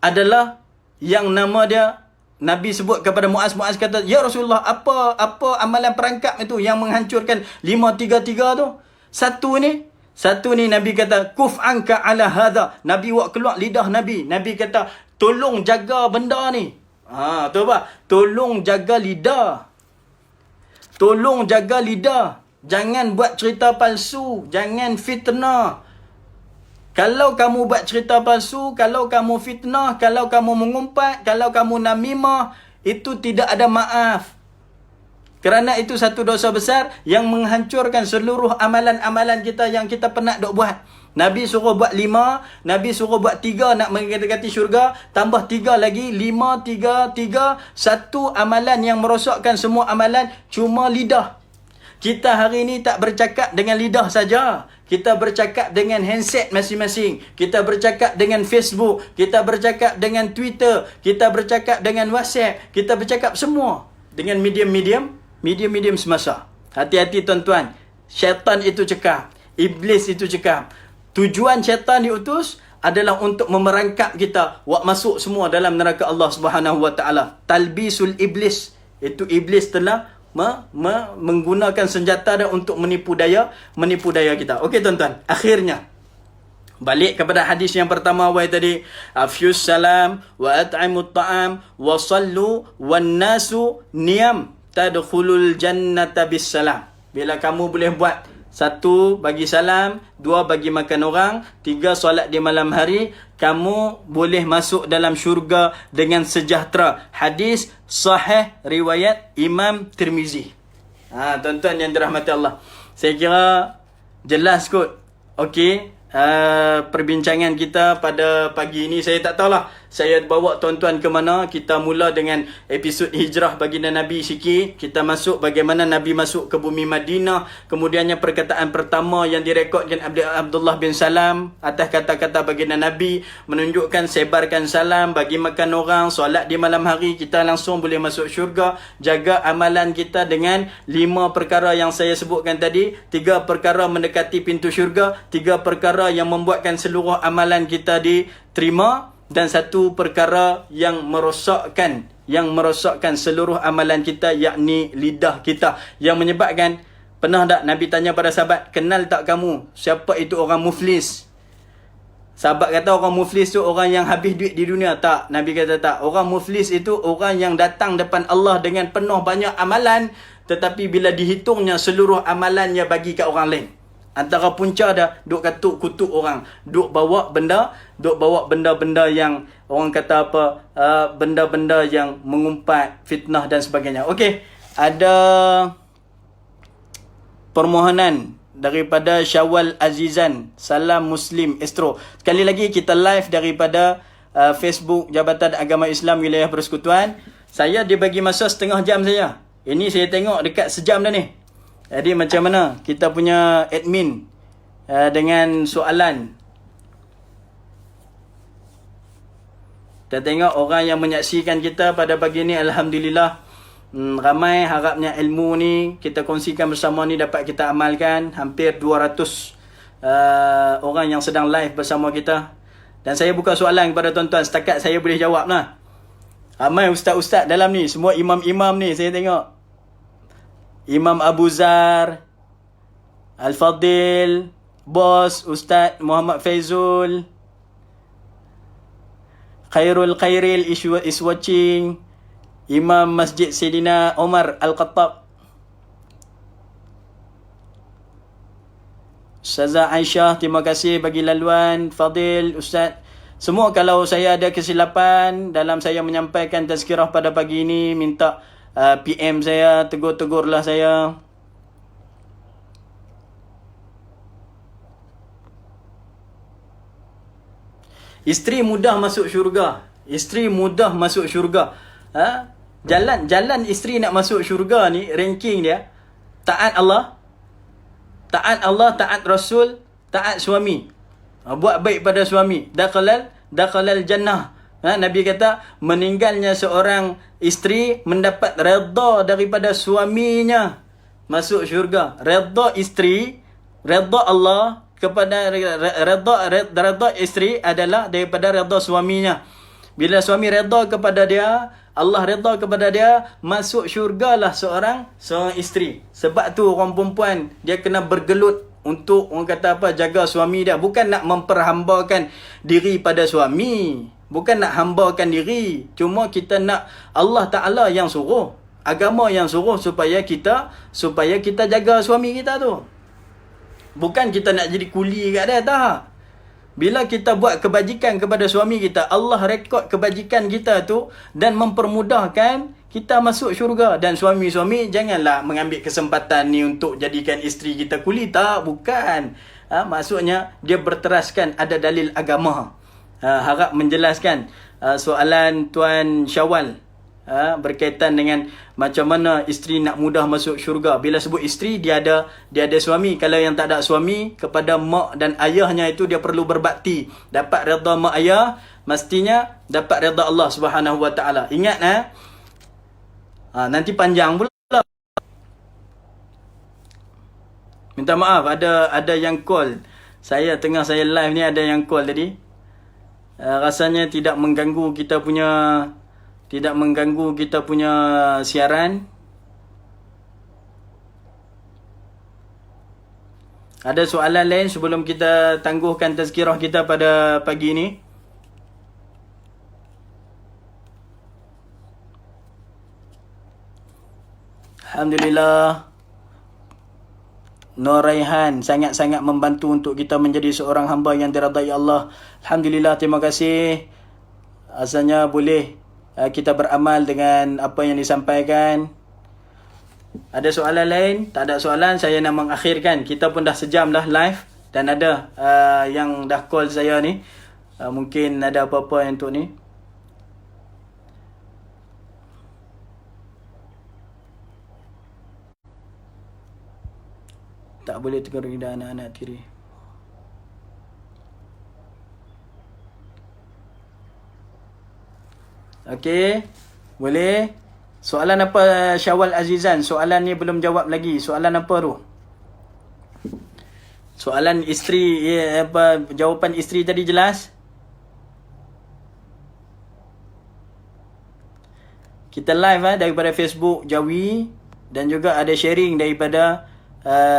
S1: adalah yang nama dia, Nabi sebut kepada Muaz. Muaz kata, ya Rasulullah, apa amalan perangkap itu yang menghancurkan 5-3-3 tu? Satu ni Nabi kata, kuf anka ala hadha. Nabi buat keluar lidah Nabi. Nabi kata, tolong jaga benda ni. Tu apa? Tolong jaga lidah. Tolong jaga lidah. Jangan buat cerita palsu. Jangan fitnah. Kalau kamu buat cerita palsu, kalau kamu fitnah, kalau kamu mengumpat, kalau kamu namimah, itu tidak ada maaf. Kerana itu satu dosa besar yang menghancurkan seluruh amalan-amalan kita yang kita pernah dok buat. Nabi suruh buat 5, Nabi suruh buat 3 nak mendekati syurga, tambah 3 lagi, 5, 3, satu amalan yang merosakkan semua amalan, cuma lidah. Kita hari ini tak bercakap dengan lidah saja. Kita bercakap dengan handset masing-masing. Kita bercakap dengan Facebook. Kita bercakap dengan Twitter. Kita bercakap dengan WhatsApp. Kita bercakap semua dengan medium semasa. Hati-hati tuan-tuan. Syaitan itu cakap. Iblis itu cakap. Tujuan syaitan diutus adalah untuk memerangkap kita. Wak masuk semua dalam neraka Allah Subhanahu Wa Taala. Talbisul iblis. Itu iblis telah menggunakan senjata dia untuk menipu daya kita. Okey tuan-tuan, akhirnya balik kepada hadis yang pertama tadi, afyus salam wa at'imut ta'am wa sallu wan nasu niyam tadkhulul jannata bis salam. Bila kamu boleh buat 1, bagi salam, 2, bagi makan orang, 3, solat di malam hari, kamu boleh masuk dalam syurga dengan sejahtera. Hadis sahih riwayat Imam Tirmizi. Tuan-tuan yang dirahmati Allah, saya kira jelas kot. Okey, perbincangan kita pada pagi ini, saya tak tahulah saya bawa tuan-tuan ke mana. Kita mula dengan episod hijrah baginda Nabi sikit. Kita masuk bagaimana Nabi masuk ke bumi Madinah. Kemudiannya perkataan pertama yang direkodkan Abdullah bin Salam atas kata-kata baginda Nabi, menunjukkan sebarkan salam, bagi makan orang, solat di malam hari, kita langsung boleh masuk syurga. Jaga amalan kita dengan 5 perkara yang saya sebutkan tadi. 3 perkara mendekati pintu syurga, 3 perkara yang membuatkan seluruh amalan kita diterima, dan 1 perkara yang merosakkan seluruh amalan kita, yakni lidah kita, yang menyebabkan, pernah tak Nabi tanya pada sahabat, kenal tak kamu siapa itu orang muflis? Sahabat kata orang muflis tu orang yang habis duit di dunia. Tak, Nabi kata tak. Orang muflis itu orang yang datang depan Allah dengan penuh banyak amalan, tetapi bila dihitungnya seluruh amalannya bagi kat orang lain. Antara punca dah duk katuk kutuk orang, duk bawa benda-benda yang orang kata apa, benda-benda yang mengumpat fitnah dan sebagainya. Okey, ada permohonan daripada Syawal Azizan, Salam Muslim Astro. Sekali lagi kita live daripada Facebook Jabatan Agama Islam Wilayah Persekutuan. Saya dibagi masa setengah jam saja. Ini saya tengok dekat sejam dah ni. Jadi macam mana kita punya admin dengan soalan? Kita tengok orang yang menyaksikan kita pada pagi ni, alhamdulillah. Ramai, harapnya ilmu ni kita kongsikan bersama ni dapat kita amalkan. Hampir 200 orang yang sedang live bersama kita. Dan saya buka soalan kepada tuan-tuan, setakat saya boleh jawab lah. Ramai ustaz-ustaz dalam ni, semua imam-imam ni saya tengok. Imam Abu Zar, Al-Fadil, Bos, Ustaz Muhammad Faizul, Khairul Khairil is watching, Imam Masjid Sayyidina Omar Al-Khattab, Ustazah Aisyah, terima kasih bagi laluan. Fadil, Ustaz. Semua kalau saya ada kesilapan dalam saya menyampaikan tazkirah pada pagi ini, minta PM saya, tegur-tegurlah saya. Isteri mudah masuk syurga. Isteri mudah masuk syurga. Jalan isteri nak masuk syurga ni, ranking dia, taat Allah, taat Rasul, taat suami. Buat baik pada suami. Dakhalal jannah. Nabi kata, meninggalnya seorang isteri mendapat redha daripada suaminya, masuk syurga. Redha isteri, redha Allah kepada redha isteri adalah daripada redha suaminya. Bila suami redha kepada dia, Allah redha kepada dia, masuk syurgalah seorang isteri. Sebab tu orang perempuan dia kena bergelut untuk, orang kata apa, jaga suami dia. Bukan nak memperhambakan diri pada suami, bukan nak hambakan diri. Cuma kita nak Allah Ta'ala yang suruh, agama yang suruh supaya kita jaga suami kita tu. Bukan kita nak jadi kuli kat dia, tak. Bila kita buat kebajikan kepada suami kita, Allah rekod kebajikan kita tu dan mempermudahkan kita masuk syurga. Dan suami-suami janganlah mengambil kesempatan ni untuk jadikan isteri kita kuli, tak, bukan. Maksudnya dia berteraskan ada dalil agama. Harap menjelaskan soalan Tuan Syawal berkaitan dengan macam mana isteri nak mudah masuk syurga. Bila sebut isteri, dia ada suami. Kalau yang tak ada suami, kepada mak dan ayahnya itu dia perlu berbakti. Dapat redha mak ayah, mestinya dapat redha Allah Subhanahu Wa Taala. Ingat nanti panjang pula. Minta maaf, ada yang call. Saya live ni, ada yang call tadi. Rasanya tidak mengganggu kita punya siaran. Ada soalan lain sebelum kita tangguhkan tazkirah kita pada pagi ini? Alhamdulillah. Nur Raihan sangat-sangat membantu untuk kita menjadi seorang hamba yang diridai Allah. Alhamdulillah, terima kasih. Asalnya boleh kita beramal dengan apa yang disampaikan. Ada soalan lain? Tak ada soalan, saya nak mengakhirkan. Kita pun dah sejam dah live. Dan ada yang dah call saya ni. Mungkin ada apa-apa yang untuk ni. Tak boleh tegur lidah anak-anak tiri. Okey, boleh. Soalan apa Syawal Azizan? Soalan ni belum jawab lagi. Soalan apa tu? Soalan isteri, apa jawapan isteri tadi jelas? Kita live daripada Facebook Jawi dan juga ada sharing daripada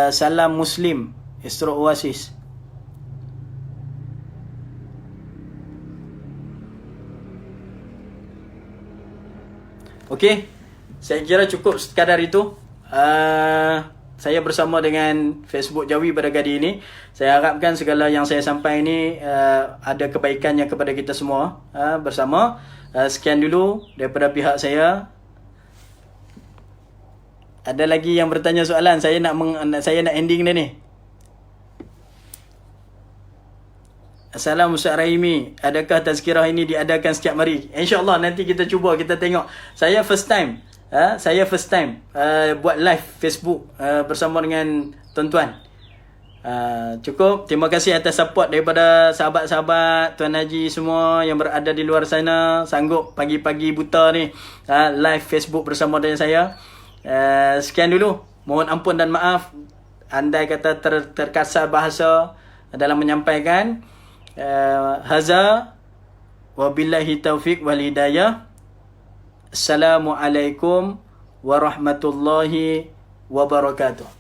S1: Salam Muslim Astro Oasis. Okey, saya kira cukup sekadar itu. Saya bersama dengan Facebook Jawi pada kali ini. Saya harapkan segala yang saya sampai ini ada kebaikannya kepada kita semua bersama. Sekian dulu daripada pihak saya. Ada lagi yang bertanya soalan? Saya nak ending dah ni. Assalamualaikum Ustaz Rahimi. Adakah tazkirah ini diadakan setiap hari? InsyaAllah nanti kita cuba, kita tengok. Saya first time buat live Facebook bersama dengan tuan-tuan. Cukup. Terima kasih atas support daripada sahabat-sahabat Tuan Haji semua yang berada di luar sana, sanggup pagi-pagi buta ni live Facebook bersama dengan saya. Sekian dulu. Mohon ampun dan maaf andai kata terkasar bahasa dalam menyampaikan. Haza wabillahi taufiq wal hidayah. Assalamualaikum warahmatullahi wabarakatuh.